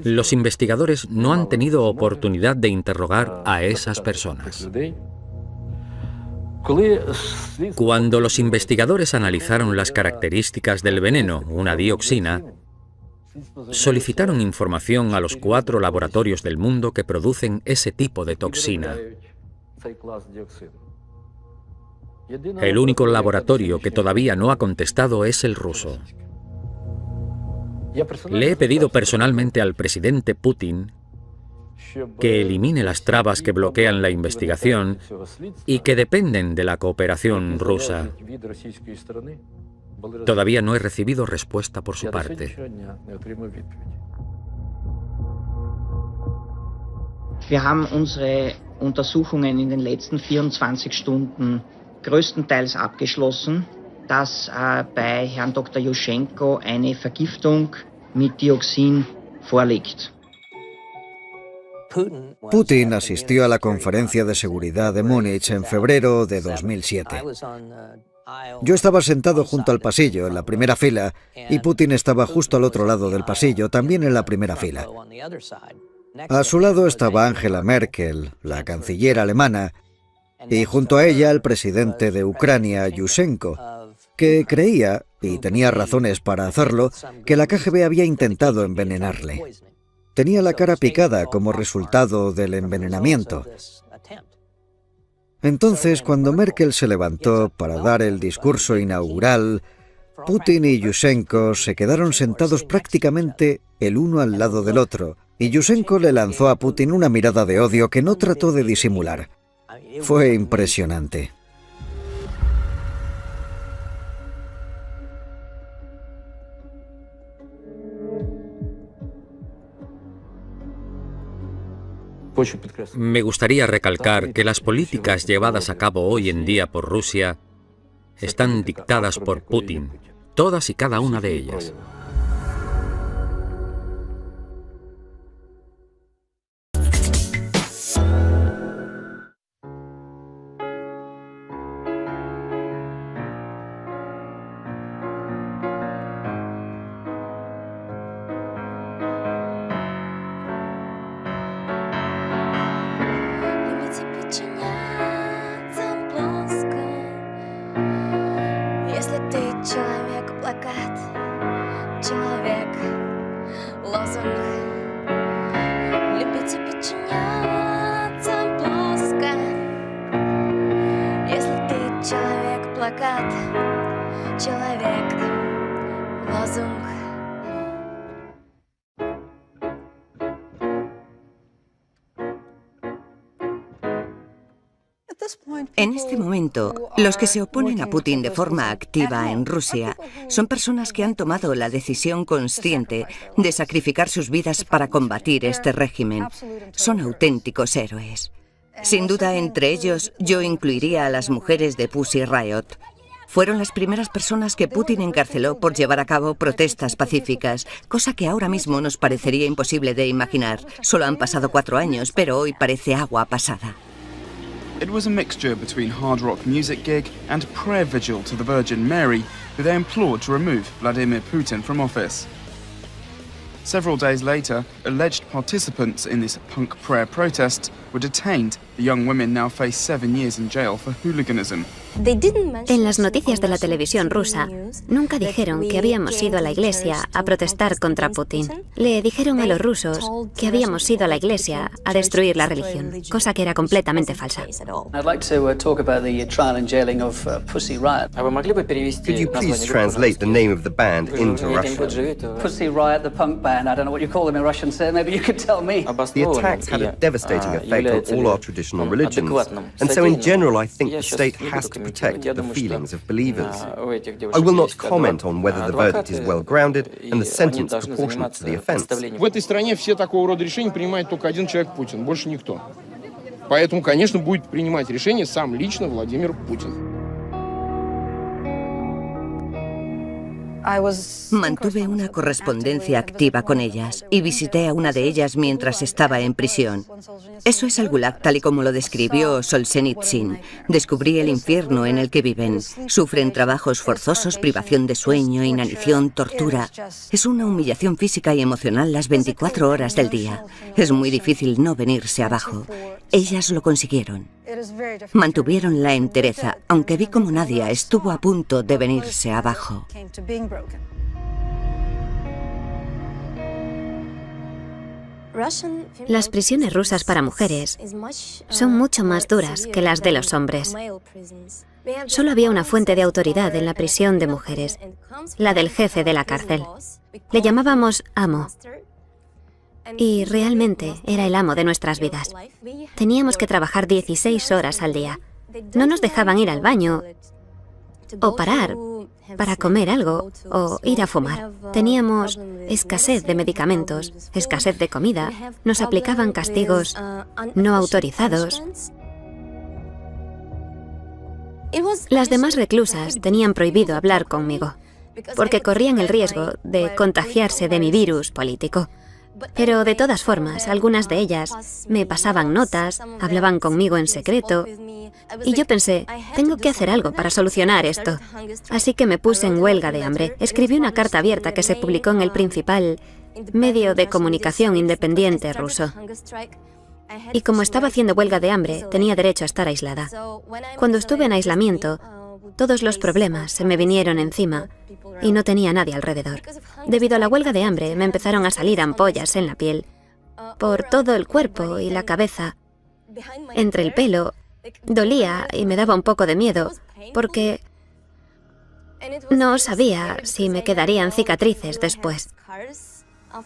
los investigadores no han tenido oportunidad de interrogar a esas personas. Cuando los investigadores analizaron las características del veneno, una dioxina, solicitaron información a los 4 laboratorios del mundo que producen ese tipo de toxina. El único laboratorio que todavía no ha contestado es el ruso. Le he pedido personalmente al presidente Putin que elimine las trabas que bloquean la investigación y que dependen de la cooperación rusa. Todavía no he recibido respuesta por su parte. Wir haben unsere Untersuchungen in den letzten 24 Stunden größtenteils abgeschlossen, dass bei Herrn Dr. Juschenko eine Vergiftung mit Dioxin vorliegt. Putin asistió a la conferencia de seguridad de Múnich en febrero de 2007. Yo estaba sentado junto al pasillo, en la primera fila, y Putin estaba justo al otro lado del pasillo, también en la primera fila. A su lado estaba Angela Merkel, la canciller alemana, y junto a ella el presidente de Ucrania, Yushchenko, que creía, y tenía razones para hacerlo, que la KGB había intentado envenenarle. Tenía la cara picada como resultado del envenenamiento. Entonces, cuando Merkel se levantó para dar el discurso inaugural, Putin y Yushchenko se quedaron sentados prácticamente el uno al lado del otro, y Yushchenko le lanzó a Putin una mirada de odio que no trató de disimular. Fue impresionante. Me gustaría recalcar que las políticas llevadas a cabo hoy en día por Rusia están dictadas por Putin, todas y cada una de ellas. En este momento, los que se oponen a Putin de forma activa en Rusia son personas que han tomado la decisión consciente de sacrificar sus vidas para combatir este régimen. Son auténticos héroes. Sin duda, entre ellos, yo incluiría a las mujeres de Pussy Riot. Fueron las primeras personas que Putin encarceló por llevar a cabo protestas pacíficas, cosa que ahora mismo nos parecería imposible de imaginar. Solo han pasado 4 años, pero hoy parece agua pasada. It was a mixture between hard rock music gig and prayer vigil to the Virgin Mary, who they implored to remove Vladimir Putin from office. Several days later, alleged participants in this punk prayer protest were detained. The young women now face 7 years in jail for hooliganism. En las noticias de la televisión rusa, nunca dijeron que habíamos ido a la iglesia a protestar contra Putin. Le dijeron a los rusos que habíamos ido a la iglesia a destruir la religión, cosa que era completamente falsa. Could you please translate the name of the band into Russian? Pussy Riot, the punk band. I don't know what you call them in Russian, sir. Maybe you could tell me. The attacks had a devastating effect on all our traditional religions, and so in general I think the state has to protect the feelings of believers. I will not comment on whether the verdict is well-grounded and the sentence proportionate to the offense. В этой стране все такого рода решения принимает только один человек — Путин, больше никто. Поэтому, конечно, будет принимать решение сам лично Владимир Путин. Mantuve una correspondencia activa con ellas y visité a una de ellas mientras estaba en prisión. Eso es el Gulag tal y como lo describió Solzhenitsyn. Descubrí el infierno en el que viven. Sufren trabajos forzosos, privación de sueño, inanición, tortura. Es una humillación física y emocional las 24 horas del día. Es muy difícil no venirse abajo. Ellas lo consiguieron. Mantuvieron la entereza, aunque vi como Nadia estuvo a punto de venirse abajo. Las prisiones rusas para mujeres son mucho más duras que las de los hombres. Solo había una fuente de autoridad en la prisión de mujeres, la del jefe de la cárcel. Le llamábamos amo. Y realmente era el amo de nuestras vidas. Teníamos que trabajar 16 horas al día. No nos dejaban ir al baño o parar para comer algo o ir a fumar. Teníamos escasez de medicamentos, escasez de comida. Nos aplicaban castigos no autorizados. Las demás reclusas tenían prohibido hablar conmigo, porque corrían el riesgo de contagiarse de mi virus político. Pero de todas formas, algunas de ellas me pasaban notas, hablaban conmigo en secreto, y yo pensé, tengo que hacer algo para solucionar esto. Así que me puse en huelga de hambre. Escribí una carta abierta que se publicó en el principal medio de comunicación independiente ruso. Y como estaba haciendo huelga de hambre, tenía derecho a estar aislada. Cuando estuve en aislamiento, todos los problemas se me vinieron encima y no tenía nadie alrededor. Debido a la huelga de hambre, me empezaron a salir ampollas en la piel, por todo el cuerpo y la cabeza, entre el pelo. Dolía y me daba un poco de miedo, porque no sabía si me quedarían cicatrices después.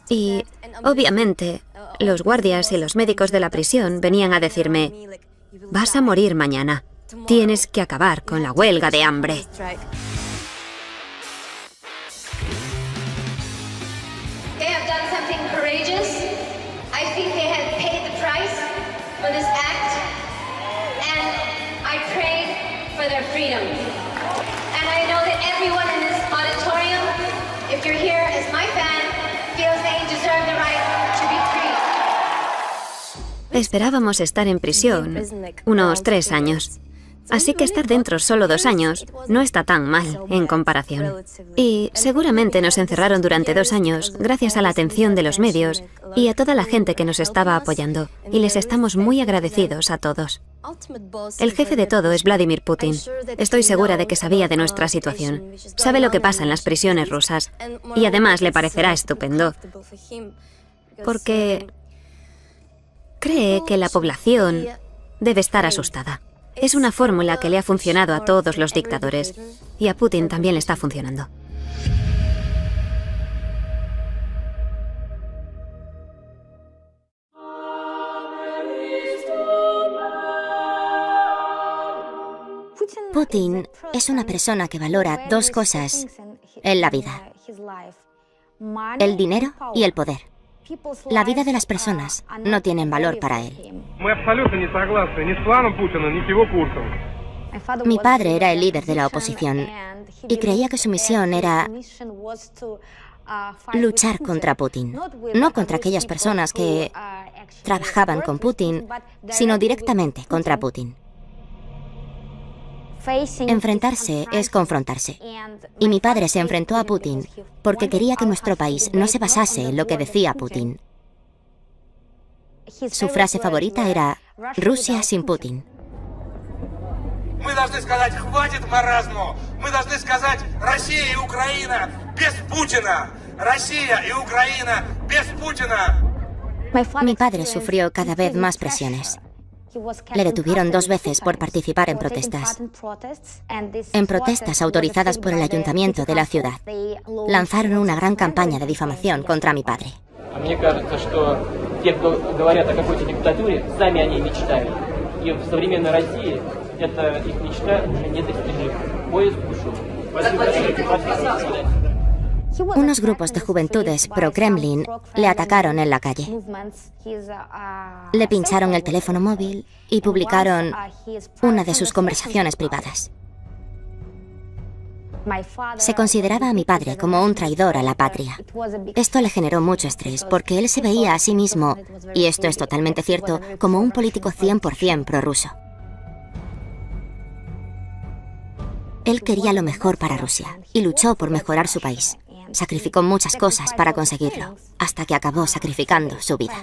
Y, obviamente, los guardias y los médicos de la prisión venían a decirme, vas a morir mañana, tienes que acabar con la huelga de hambre. They have done something courageous. I think they have paid the price. freedom. And I know that everyone in this auditorium, if you're here as my fan, feels they deserve the right to be free. Esperábamos estar en prisión unos 3 años. Así que estar dentro solo 2 años no está tan mal en comparación. Y seguramente nos encerraron durante 2 años gracias a la atención de los medios y a toda la gente que nos estaba apoyando. Y les estamos muy agradecidos a todos. El jefe de todo es Vladimir Putin. Estoy segura de que sabía de nuestra situación. Sabe lo que pasa en las prisiones rusas. Y además le parecerá estupendo. Porque cree que la población debe estar asustada. Es una fórmula que le ha funcionado a todos los dictadores. Y a Putin también le está funcionando. Putin es una persona que valora 2 cosas en la vida: el dinero y el poder. La vida de las personas no tienen valor para él. Mi padre era el líder de la oposición y creía que su misión era luchar contra Putin. No contra aquellas personas que trabajaban con Putin, sino directamente contra Putin. Enfrentarse es confrontarse. Y mi padre se enfrentó a Putin porque quería que nuestro país no se basase en lo que decía Putin. Su frase favorita era «Rusia sin Putin». Мы должны сказать, хватит маразму. Мы должны сказать, Россия и Украина без Путина. Россия y Ucrania без Putina. Mi padre sufrió cada vez más presiones. Le detuvieron 2 veces por participar en protestas autorizadas por el ayuntamiento de la ciudad. Lanzaron una gran campaña de difamación contra mi padre. Мне кажется, что те, кто говорят о какой-то диктатуре, сами о ней мечтают. И в современной России эта их мечта уже недостижима. Поезд ушел. Unos grupos de juventudes pro-Kremlin le atacaron en la calle. Le pincharon el teléfono móvil y publicaron una de sus conversaciones privadas. Se consideraba a mi padre como un traidor a la patria. Esto le generó mucho estrés porque él se veía a sí mismo, y esto es totalmente cierto, como un político 100% prorruso. Él quería lo mejor para Rusia y luchó por mejorar su país. Sacrificó muchas cosas para conseguirlo, hasta que acabó sacrificando su vida.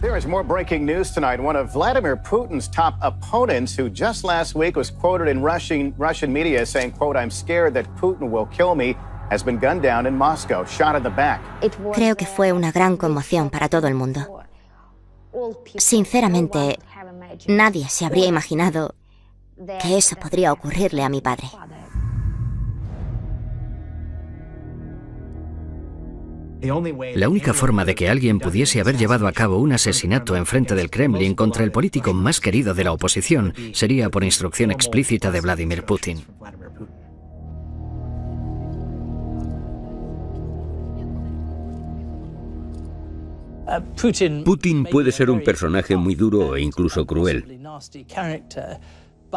There is more breaking news tonight. One of Vladimir Putin's top opponents, who just last week was quoted in Russian media saying, quote, "I'm scared that Putin will kill me," has been gunned down in Moscow, shot in the back. Creo que fue una gran conmoción para todo el mundo. Sinceramente, nadie se habría imaginado que eso podría ocurrirle a mi padre. La única forma de que alguien pudiese haber llevado a cabo un asesinato enfrente del Kremlin contra el político más querido de la oposición sería por instrucción explícita de Vladimir Putin. Putin puede ser un personaje muy duro e incluso cruel.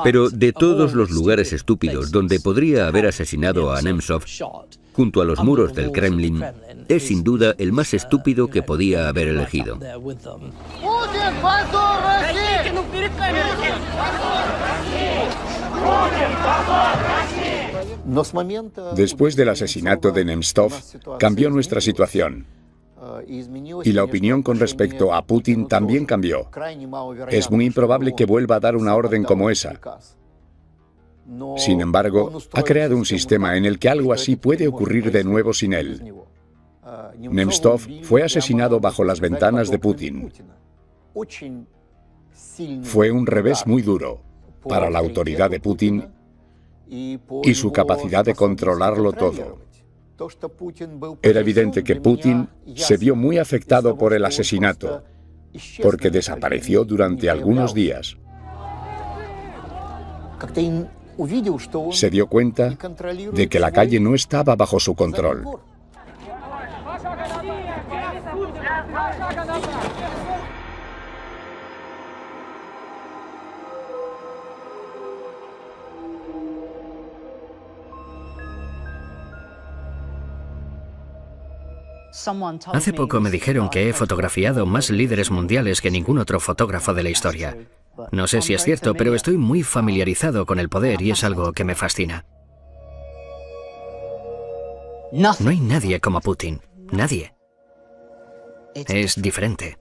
Pero de todos los lugares estúpidos donde podría haber asesinado a Nemtsov, junto a los muros del Kremlin, es sin duda el más estúpido que podía haber elegido. Después del asesinato de Nemtsov, cambió nuestra situación. Y la opinión con respecto a Putin también cambió. Es muy improbable que vuelva a dar una orden como esa. Sin embargo, ha creado un sistema en el que algo así puede ocurrir de nuevo sin él. Nemtsov fue asesinado bajo las ventanas de Putin. Fue un revés muy duro para la autoridad de Putin y su capacidad de controlarlo todo. Era evidente que Putin se vio muy afectado por el asesinato, porque desapareció durante algunos días. Se dio cuenta de que la calle no estaba bajo su control. Hace poco me dijeron que he fotografiado más líderes mundiales que ningún otro fotógrafo de la historia. No sé si es cierto, pero estoy muy familiarizado con el poder y es algo que me fascina. No hay nadie como Putin. Nadie. Es diferente.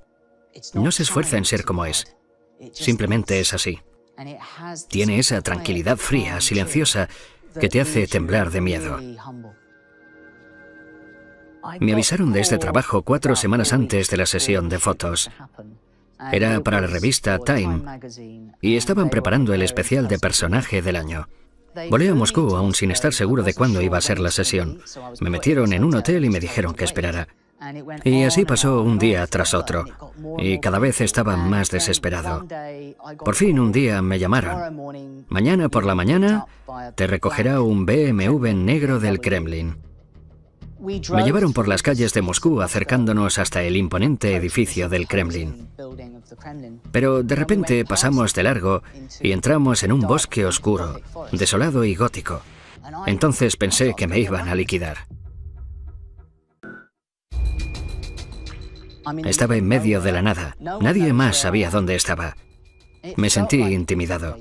No se esfuerza en ser como es. Simplemente es así. Tiene esa tranquilidad fría, silenciosa, que te hace temblar de miedo. Me avisaron de este trabajo 4 semanas antes de la sesión de fotos. Era para la revista Time y estaban preparando el especial de personaje del año. Volé a Moscú aún sin estar seguro de cuándo iba a ser la sesión. Me metieron en un hotel y me dijeron que esperara. Y así pasó un día tras otro, y cada vez estaba más desesperado. Por fin un día me llamaron. Mañana por la mañana te recogerá un BMW negro del Kremlin. Me llevaron por las calles de Moscú acercándonos hasta el imponente edificio del Kremlin. Pero de repente pasamos de largo y entramos en un bosque oscuro, desolado y gótico. Entonces pensé que me iban a liquidar. Estaba en medio de la nada. Nadie más sabía dónde estaba. Me sentí intimidado.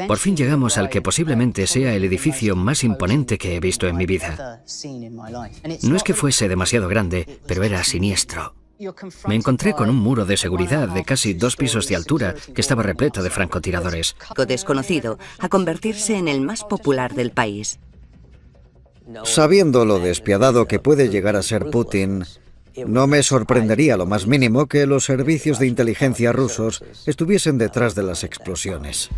Por fin llegamos al que posiblemente sea el edificio más imponente que he visto en mi vida. No es que fuese demasiado grande, pero era siniestro. Me encontré con un muro de seguridad de casi 2 pisos de altura que estaba repleto de francotiradores. Desconocido a convertirse en el más popular del país. Sabiendo lo despiadado que puede llegar a ser Putin, no me sorprendería lo más mínimo que los servicios de inteligencia rusos estuviesen detrás de las explosiones.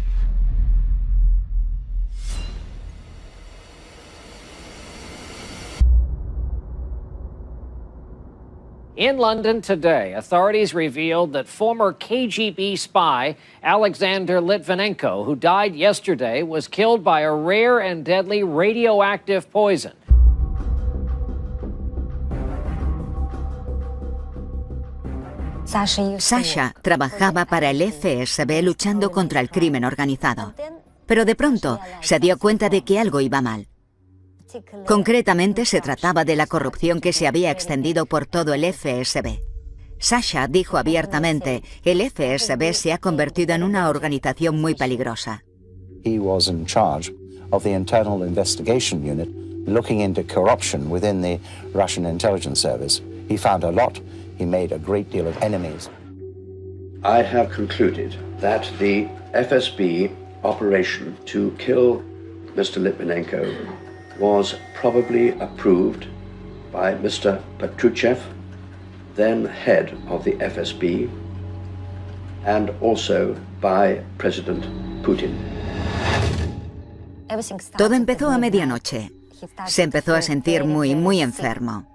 In London today, authorities revealed that former KGB spy Alexander Litvinenko, who died yesterday, was killed by a rare and deadly radioactive poison. Sasha trabajaba para el FSB luchando contra el crimen organizado, pero de pronto se dio cuenta de que algo iba mal. Concretamente se trataba de la corrupción que se había extendido por todo el FSB. Sasha dijo abiertamente, el FSB se ha convertido en una organización muy peligrosa. He was in charge of the internal investigation unit looking into corruption within the Russian intelligence service. He found a lot. He made a great deal of enemies. I have concluded that the FSB operation to kill Mr. Litvinenko was probably approved by Mr. Patrushev, then head of the FSB, and also by President Putin. Todo empezó a medianoche. Se empezó a sentir muy enfermo.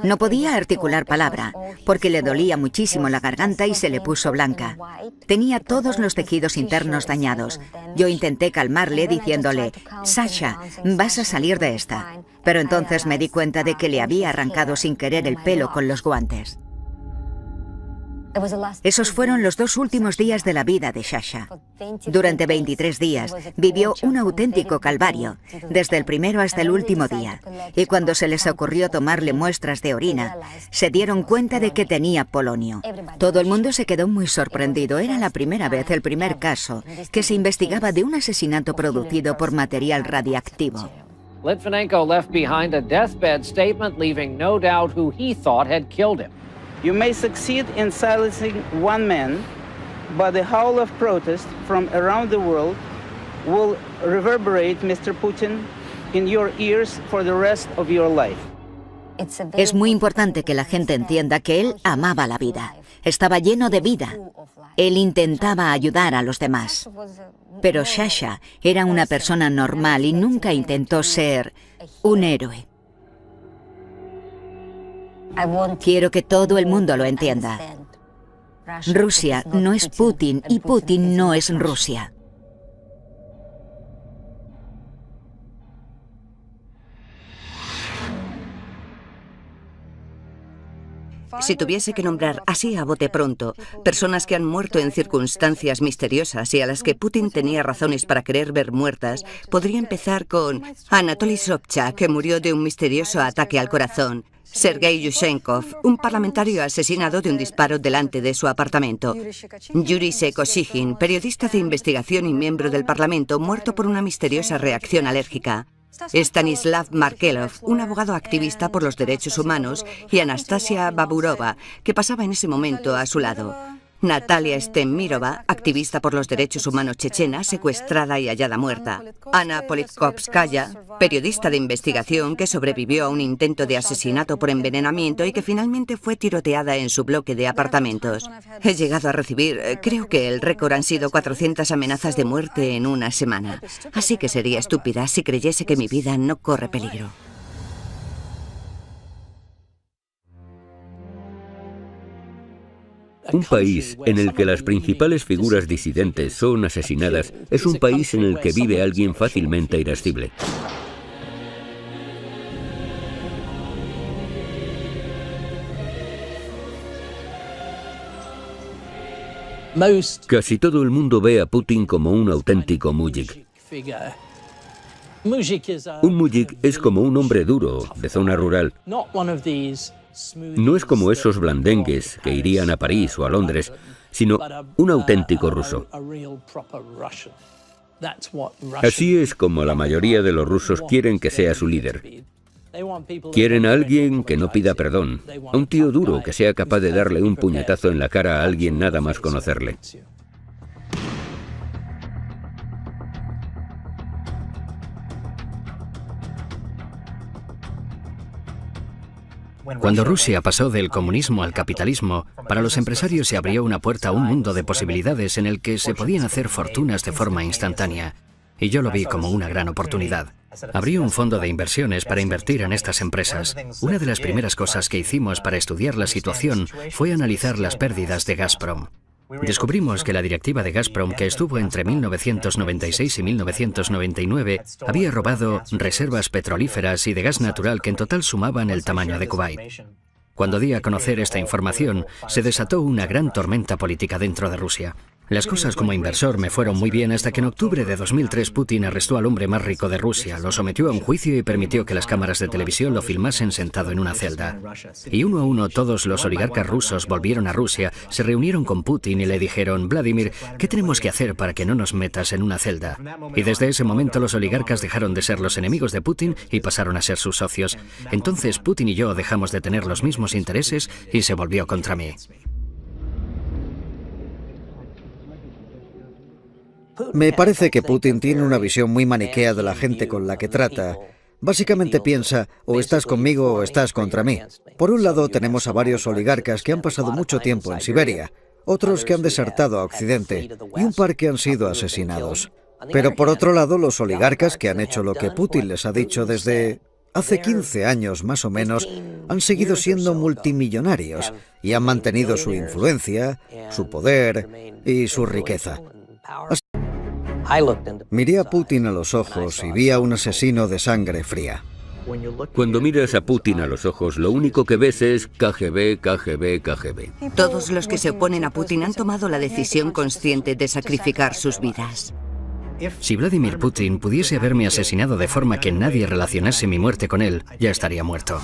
No podía articular palabra, porque le dolía muchísimo la garganta y se le puso blanca. Tenía todos los tejidos internos dañados. Yo intenté calmarle diciéndole, Sasha, vas a salir de esta. Pero entonces me di cuenta de que le había arrancado sin querer el pelo con los guantes. Esos fueron los 2 últimos días de la vida de Sasha. Durante 23 días vivió un auténtico calvario, desde el primero hasta el último día. Y cuando se les ocurrió tomarle muestras de orina, se dieron cuenta de que tenía polonio. Todo el mundo se quedó muy sorprendido. Era la primera vez, el primer caso, que se investigaba de un asesinato producido por material radiactivo. Litvinenko left behind a deathbed statement, leaving no doubt who he thought had killed him. You may succeed in silencing one man, but the howl of protest from around the world will reverberate, Mr. Putin, in your ears for the rest of your life. Es muy importante que la gente entienda que él amaba la vida. Estaba lleno de vida. Él intentaba ayudar a los demás. Pero Sasha era una persona normal y nunca intentó ser un héroe. Quiero que todo el mundo lo entienda. Rusia no es Putin y Putin no es Rusia. Si tuviese que nombrar así a bote pronto personas que han muerto en circunstancias misteriosas y a las que Putin tenía razones para querer ver muertas, podría empezar con Anatoly Sobchak, que murió de un misterioso ataque al corazón; Sergei Yushchenkov, un parlamentario asesinado de un disparo delante de su apartamento; Yuri Sekosygin, periodista de investigación y miembro del Parlamento, muerto por una misteriosa reacción alérgica; Stanislav Markelov, un abogado activista por los derechos humanos; y Anastasia Baburova, que pasaba en ese momento a su lado; Natalia Stemirova, activista por los derechos humanos chechena, secuestrada y hallada muerta; Ana Politkovskaya, periodista de investigación que sobrevivió a un intento de asesinato por envenenamiento y que finalmente fue tiroteada en su bloque de apartamentos. He llegado a recibir, creo que el récord han sido 400 amenazas de muerte en una semana. Así que sería estúpida si creyese que mi vida no corre peligro. Un país en el que las principales figuras disidentes son asesinadas es un país en el que vive alguien fácilmente irascible. Casi todo el mundo ve a Putin como un auténtico mujik. Un mujik es como un hombre duro, de zona rural. No es como esos blandengues que irían a París o a Londres, sino un auténtico ruso. Así es como la mayoría de los rusos quieren que sea su líder. Quieren a alguien que no pida perdón, a un tío duro que sea capaz de darle un puñetazo en la cara a alguien nada más conocerle. Cuando Rusia pasó del comunismo al capitalismo, para los empresarios se abrió una puerta a un mundo de posibilidades en el que se podían hacer fortunas de forma instantánea. Y yo lo vi como una gran oportunidad. Abrí un fondo de inversiones para invertir en estas empresas. Una de las primeras cosas que hicimos para estudiar la situación fue analizar las pérdidas de Gazprom. Descubrimos que la directiva de Gazprom, que estuvo entre 1996 y 1999, había robado reservas petrolíferas y de gas natural que en total sumaban el tamaño de Kuwait. Cuando di a conocer esta información, se desató una gran tormenta política dentro de Rusia. Las cosas como inversor me fueron muy bien hasta que en octubre de 2003 Putin arrestó al hombre más rico de Rusia, lo sometió a un juicio y permitió que las cámaras de televisión lo filmasen sentado en una celda. Y uno a uno todos los oligarcas rusos volvieron a Rusia, se reunieron con Putin y le dijeron: Vladimir, ¿qué tenemos que hacer para que no nos metas en una celda? Y desde ese momento los oligarcas dejaron de ser los enemigos de Putin y pasaron a ser sus socios. Entonces Putin y yo dejamos de tener los mismos intereses y se volvió contra mí. Me parece que Putin tiene una visión muy maniquea de la gente con la que trata. Básicamente piensa, o estás conmigo o estás contra mí. Por un lado tenemos a varios oligarcas que han pasado mucho tiempo en Siberia, otros que han desertado a Occidente y un par que han sido asesinados. Pero por otro lado, los oligarcas que han hecho lo que Putin les ha dicho desde hace 15 años más o menos, han seguido siendo multimillonarios y han mantenido su influencia, su poder y su riqueza. Miré a Putin a los ojos y vi a un asesino de sangre fría. Cuando miras a Putin a los ojos, lo único que ves es KGB, KGB, KGB. Todos los que se oponen a Putin han tomado la decisión consciente de sacrificar sus vidas. Si Vladimir Putin pudiese haberme asesinado de forma que nadie relacionase mi muerte con él, ya estaría muerto.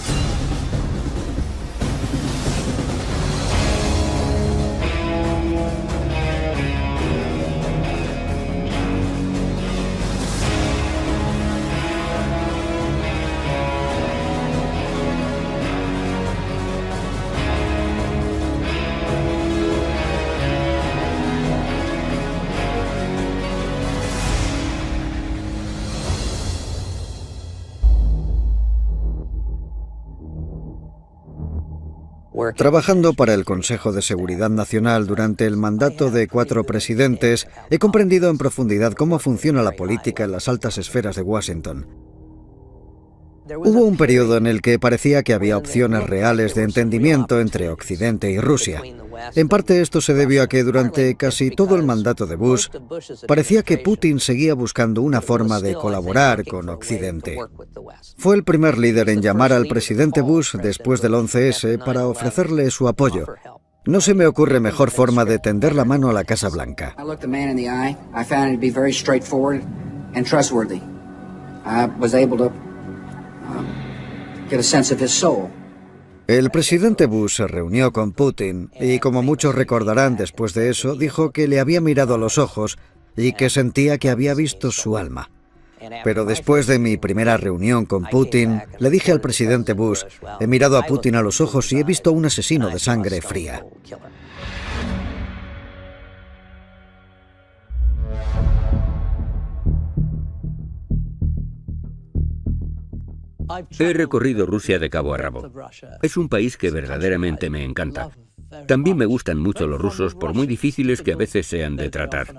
Trabajando para el Consejo de Seguridad Nacional durante el mandato de 4 presidentes, he comprendido en profundidad cómo funciona la política en las altas esferas de Washington. Hubo un periodo en el que parecía que había opciones reales de entendimiento entre Occidente y Rusia. En parte esto se debió a que durante casi todo el mandato de Bush parecía que Putin seguía buscando una forma de colaborar con Occidente. Fue el primer líder en llamar al presidente Bush después del 11S para ofrecerle su apoyo. No se me ocurre mejor forma de tender la mano a la Casa Blanca. El presidente Bush se reunió con Putin y, como muchos recordarán después de eso, dijo que le había mirado a los ojos y que sentía que había visto su alma. Pero después de mi primera reunión con Putin, le dije al presidente Bush, he mirado a Putin a los ojos y he visto a un asesino de sangre fría. He recorrido Rusia de cabo a rabo. Es un país que verdaderamente me encanta. También me gustan mucho los rusos, por muy difíciles que a veces sean de tratar.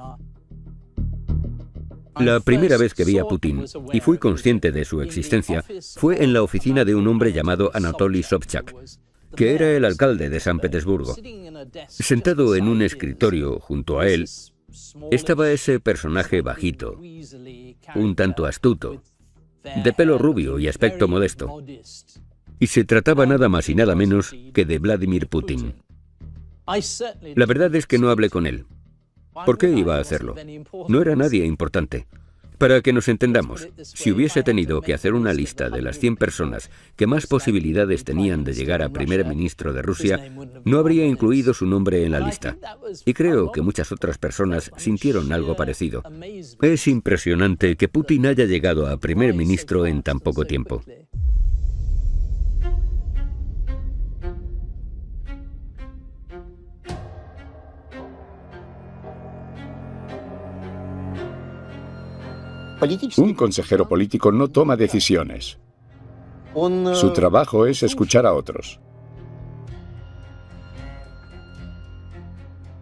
La primera vez que vi a Putin, y fui consciente de su existencia, fue en la oficina de un hombre llamado Anatoly Sobchak, que era el alcalde de San Petersburgo. Sentado en un escritorio junto a él, estaba ese personaje bajito, un tanto astuto, de pelo rubio y aspecto modesto. Y se trataba nada más y nada menos que de Vladimir Putin. La verdad es que no hablé con él. ¿Por qué iba a hacerlo? No era nadie importante. Para que nos entendamos, si hubiese tenido que hacer una lista de las 100 personas que más posibilidades tenían de llegar a primer ministro de Rusia, no habría incluido su nombre en la lista. Y creo que muchas otras personas sintieron algo parecido. Es impresionante que Putin haya llegado a primer ministro en tan poco tiempo. Un consejero político no toma decisiones. Su trabajo es escuchar a otros.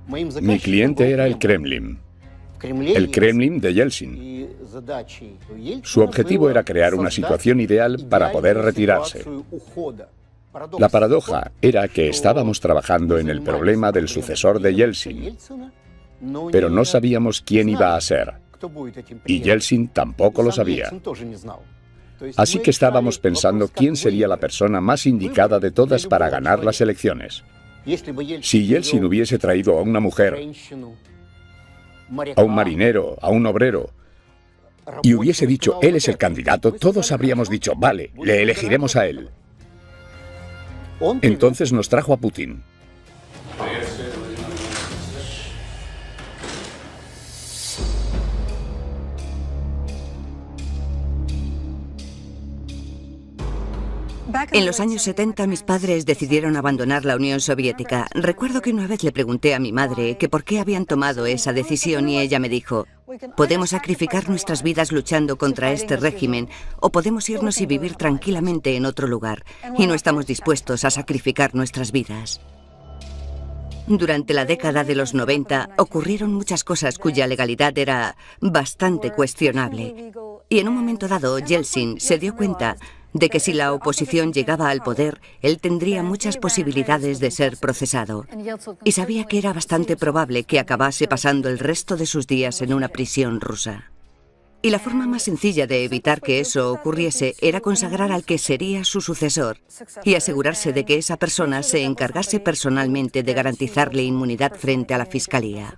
Mi cliente era el Kremlin de Yeltsin. Su objetivo era crear una situación ideal para poder retirarse. La paradoja era que estábamos trabajando en el problema del sucesor de Yeltsin, pero no sabíamos quién iba a ser. Y Yeltsin tampoco lo sabía. Así que estábamos pensando quién sería la persona más indicada de todas para ganar las elecciones. Si Yeltsin hubiese traído a una mujer, a un marinero, a un obrero, y hubiese dicho, él es el candidato, todos habríamos dicho, vale, le elegiremos a él. Entonces nos trajo a Putin. En los años 70 mis padres decidieron abandonar la Unión Soviética. Recuerdo que una vez le pregunté a mi madre que por qué habían tomado esa decisión y ella me dijo, podemos sacrificar nuestras vidas luchando contra este régimen o podemos irnos y vivir tranquilamente en otro lugar y no estamos dispuestos a sacrificar nuestras vidas. Durante la década de los 90 ocurrieron muchas cosas cuya legalidad era bastante cuestionable. Y en un momento dado, Yeltsin se dio cuenta de que si la oposición llegaba al poder, él tendría muchas posibilidades de ser procesado. Y sabía que era bastante probable que acabase pasando el resto de sus días en una prisión rusa. Y la forma más sencilla de evitar que eso ocurriese era consagrar al que sería su sucesor y asegurarse de que esa persona se encargase personalmente de garantizarle inmunidad frente a la fiscalía.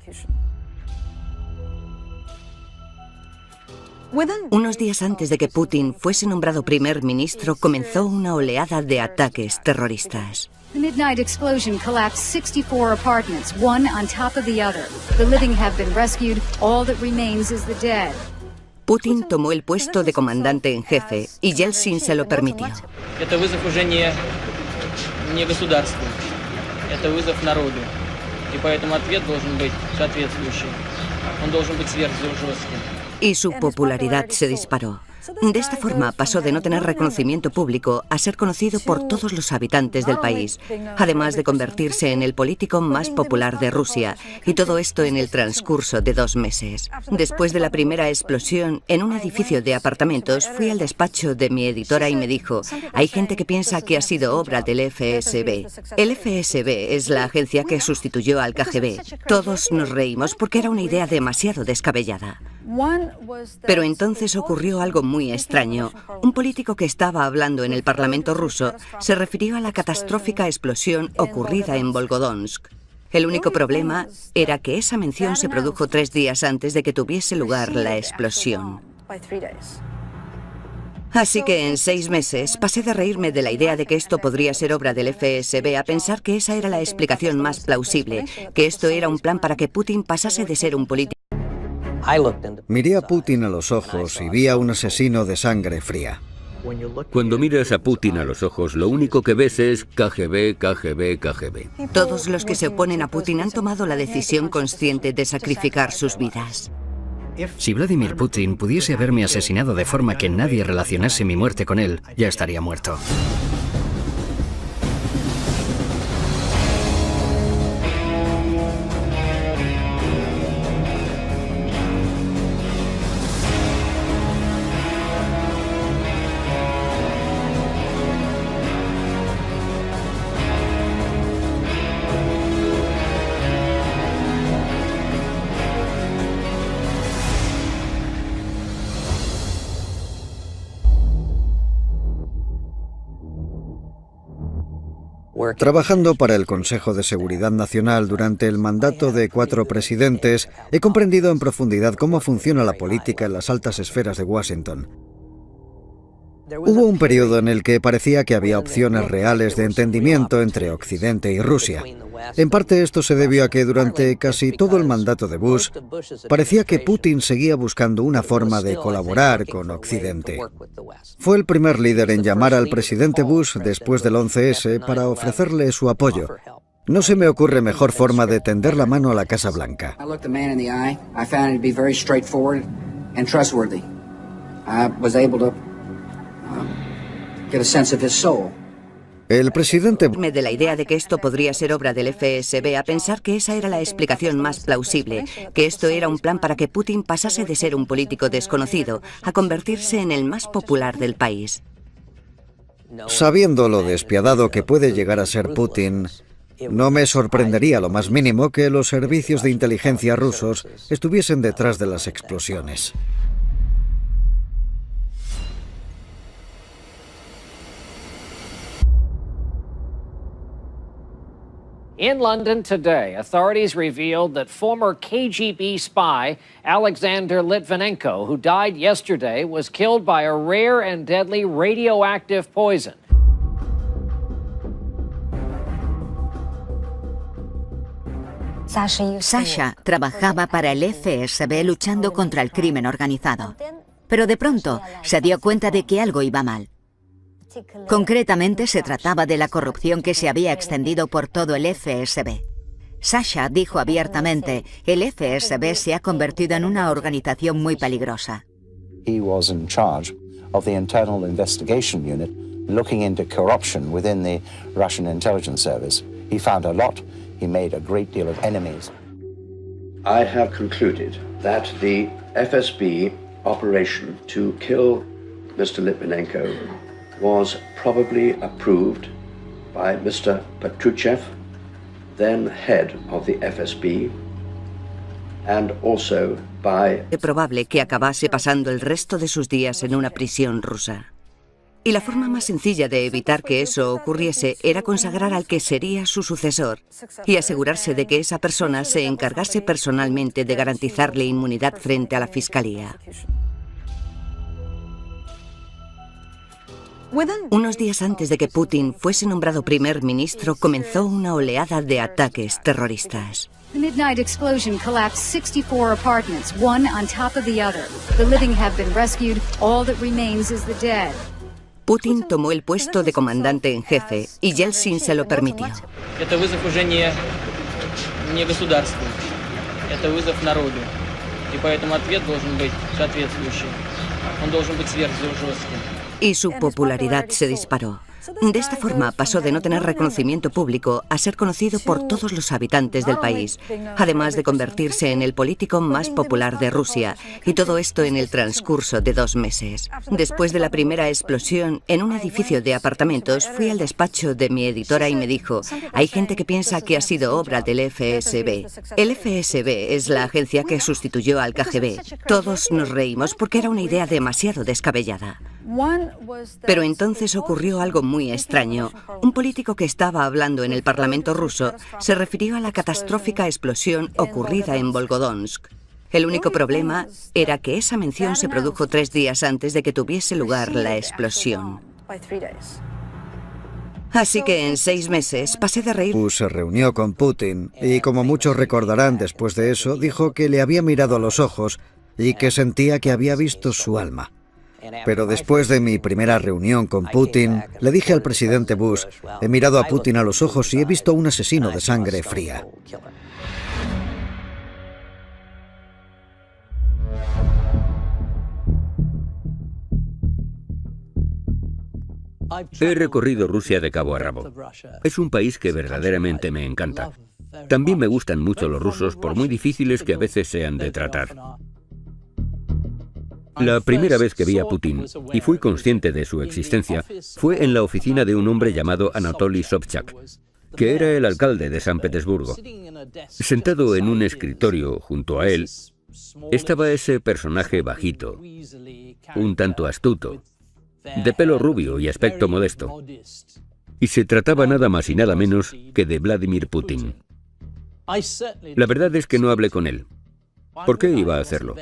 Unos días antes de que Putin fuese nombrado primer ministro, comenzó una oleada de ataques terroristas. The midnight explosion collapsed 64 apartments, one on top of the other. The living have been rescued. All that remains is the dead. Putin tomó el puesto de comandante en jefe y Yeltsin se lo permitió. Это вызов уже не государству, это вызов народу. И поэтому ответ должен быть соответствующий. Он должен быть сверхжестким. Y su popularidad se disparó. De esta forma pasó de no tener reconocimiento público a ser conocido por todos los habitantes del país, además de convertirse en el político más popular de Rusia, y todo esto en el transcurso de 2 meses. Después de la primera explosión en un edificio de apartamentos, fui al despacho de mi editora y me dijo: hay gente que piensa que ha sido obra del FSB. El FSB es la agencia que sustituyó al KGB. Todos nos reímos porque era una idea demasiado descabellada. Pero entonces ocurrió algo muy extraño. Un político que estaba hablando en el Parlamento ruso se refirió a la catastrófica explosión ocurrida en Volgodonsk. El único problema era que esa mención se produjo 3 días antes de que tuviese lugar la explosión. Así que en 6 meses pasé de reírme de la idea de que esto podría ser obra del FSB a pensar que esa era la explicación más plausible, que esto era un plan para que Putin pasase de ser un político. Miré a Putin a los ojos y vi a un asesino de sangre fría. Cuando miras a Putin a los ojos, lo único que ves es KGB, KGB, KGB. Todos los que se oponen a Putin han tomado la decisión consciente de sacrificar sus vidas. Si Vladimir Putin pudiese haberme asesinado de forma que nadie relacionase mi muerte con él, ya estaría muerto. Trabajando para el Consejo de Seguridad Nacional durante el mandato de 4 presidentes, he comprendido en profundidad cómo funciona la política en las altas esferas de Washington. Hubo un periodo en el que parecía que había opciones reales de entendimiento entre Occidente y Rusia. En parte esto se debió a que durante casi todo el mandato de Bush parecía que Putin seguía buscando una forma de colaborar con Occidente. Fue el primer líder en llamar al presidente Bush después del 11S para ofrecerle su apoyo. No se me ocurre mejor forma de tender la mano a la Casa Blanca. El presidente de la idea de que esto podría ser obra del FSB a pensar que esa era la explicación más plausible, que esto era un plan para que Putin pasase de ser un político desconocido a convertirse en el más popular del país. Sabiendo lo despiadado que puede llegar a ser Putin, no me sorprendería lo más mínimo que los servicios de inteligencia rusos estuviesen detrás de las explosiones. In London today, authorities revealed that former KGB spy Alexander Litvinenko, who died yesterday, was killed by a rare and deadly radioactive poison. Sasha trabajaba para el FSB luchando contra el crimen organizado, pero de pronto se dio cuenta de que algo iba mal. Concretamente se trataba de la corrupción que se había extendido por todo el FSB. Sasha dijo abiertamente, el FSB se ha convertido en una organización muy peligrosa. He was in charge of the Internal Investigation Unit looking into corruption within the Russian intelligence service. He found a lot. He made a great deal of enemies. I have concluded that the FSB operation to kill Mr. Litvinenko was probably approved by Mr. Petruchev, then head of the FSB, and also by... Es probable que acabase pasando el resto de sus días en una prisión rusa. Y la forma más sencilla de evitar que eso ocurriese era consagrar al que sería su sucesor y asegurarse de que esa persona se encargase personalmente de garantizarle inmunidad frente a la fiscalía. Unos días antes de que Putin fuese nombrado primer ministro, comenzó una oleada de ataques terroristas. The midnight explosion collapsed 64 apartments, one on top of the other. The living have been rescued. All that remains is the dead. Putin tomó el puesto de comandante en jefe y Yeltsin se lo permitió. Это вызов уже не государству, это вызов народу. И поэтому ответ должен быть соответствующий. Он должен быть сверхжестким. Y su popularidad se disparó. De esta forma pasó de no tener reconocimiento público a ser conocido por todos los habitantes del país, además de convertirse en el político más popular de Rusia, y todo esto en el transcurso de 2 meses. Después de la primera explosión en un edificio de apartamentos, fui al despacho de mi editora y me dijo: hay gente que piensa que ha sido obra del FSB. El FSB es la agencia que sustituyó al KGB. Todos nos reímos porque era una idea demasiado descabellada. Pero entonces ocurrió algo muy extraño. Un político que estaba hablando en el Parlamento ruso se refirió a la catastrófica explosión ocurrida en Volgodonsk. El único problema era que esa mención se produjo 3 días antes de que tuviese lugar la explosión. Así que en 6 meses pasé de reír. Bush se reunió con Putin y, como muchos recordarán, después de eso dijo que le había mirado a los ojos y que sentía que había visto su alma. Pero después de mi primera reunión con Putin, le dije al presidente Bush: he mirado a Putin a los ojos y he visto a un asesino de sangre fría. He recorrido Rusia de cabo a rabo. Es un país que verdaderamente me encanta. También me gustan mucho los rusos, por muy difíciles que a veces sean de tratar. La primera vez que vi a Putin, y fui consciente de su existencia, fue en la oficina de un hombre llamado Anatoly Sobchak, que era el alcalde de San Petersburgo. Sentado en un escritorio junto a él, estaba ese personaje bajito, un tanto astuto, de pelo rubio y aspecto modesto. Y se trataba nada más y nada menos que de Vladimir Putin. La verdad es que no hablé con él. ¿Por qué iba a hacerlo?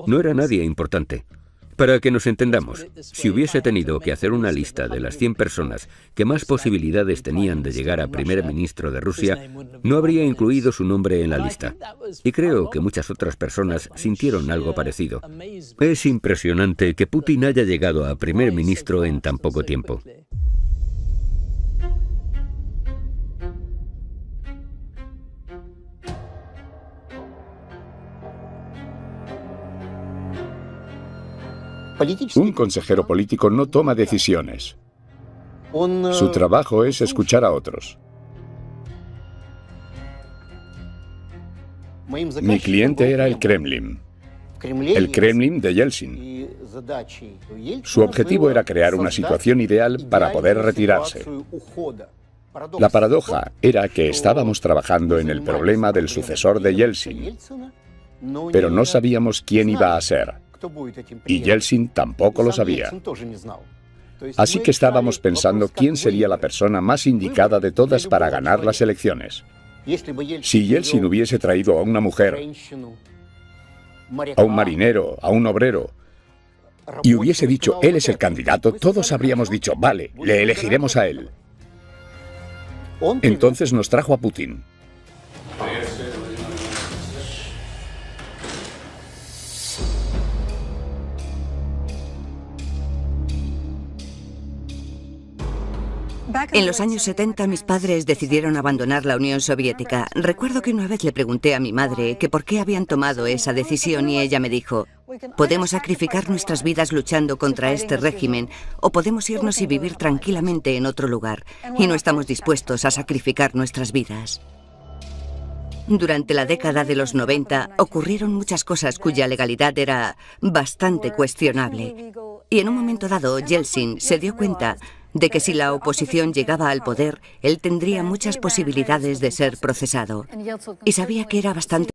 No era nadie importante. Para que nos entendamos, si hubiese tenido que hacer una lista de las 100 personas que más posibilidades tenían de llegar a primer ministro de Rusia, no habría incluido su nombre en la lista. Y creo que muchas otras personas sintieron algo parecido. Es impresionante que Putin haya llegado a primer ministro en tan poco tiempo. Un consejero político no toma decisiones. Su trabajo es escuchar a otros. Mi cliente era el Kremlin de Yeltsin. Su objetivo era crear una situación ideal para poder retirarse. La paradoja era que estábamos trabajando en el problema del sucesor de Yeltsin, pero no sabíamos quién iba a ser. Y Yeltsin tampoco lo sabía. Así que estábamos pensando quién sería la persona más indicada de todas para ganar las elecciones. Si Yeltsin hubiese traído a una mujer, a un marinero, a un obrero, y hubiese dicho: él es el candidato, todos habríamos dicho: vale, le elegiremos a él. Entonces nos trajo a Putin. En los años 70 mis padres decidieron abandonar la Unión Soviética. Recuerdo que una vez le pregunté a mi madre que por qué habían tomado esa decisión y ella me dijo: podemos sacrificar nuestras vidas luchando contra este régimen o podemos irnos y vivir tranquilamente en otro lugar, y no estamos dispuestos a sacrificar nuestras vidas. Durante la década de los 90 ocurrieron muchas cosas cuya legalidad era bastante cuestionable. Y en un momento dado, Yeltsin se dio cuenta de que si la oposición llegaba al poder, él tendría muchas posibilidades de ser procesado. Y sabía que era bastante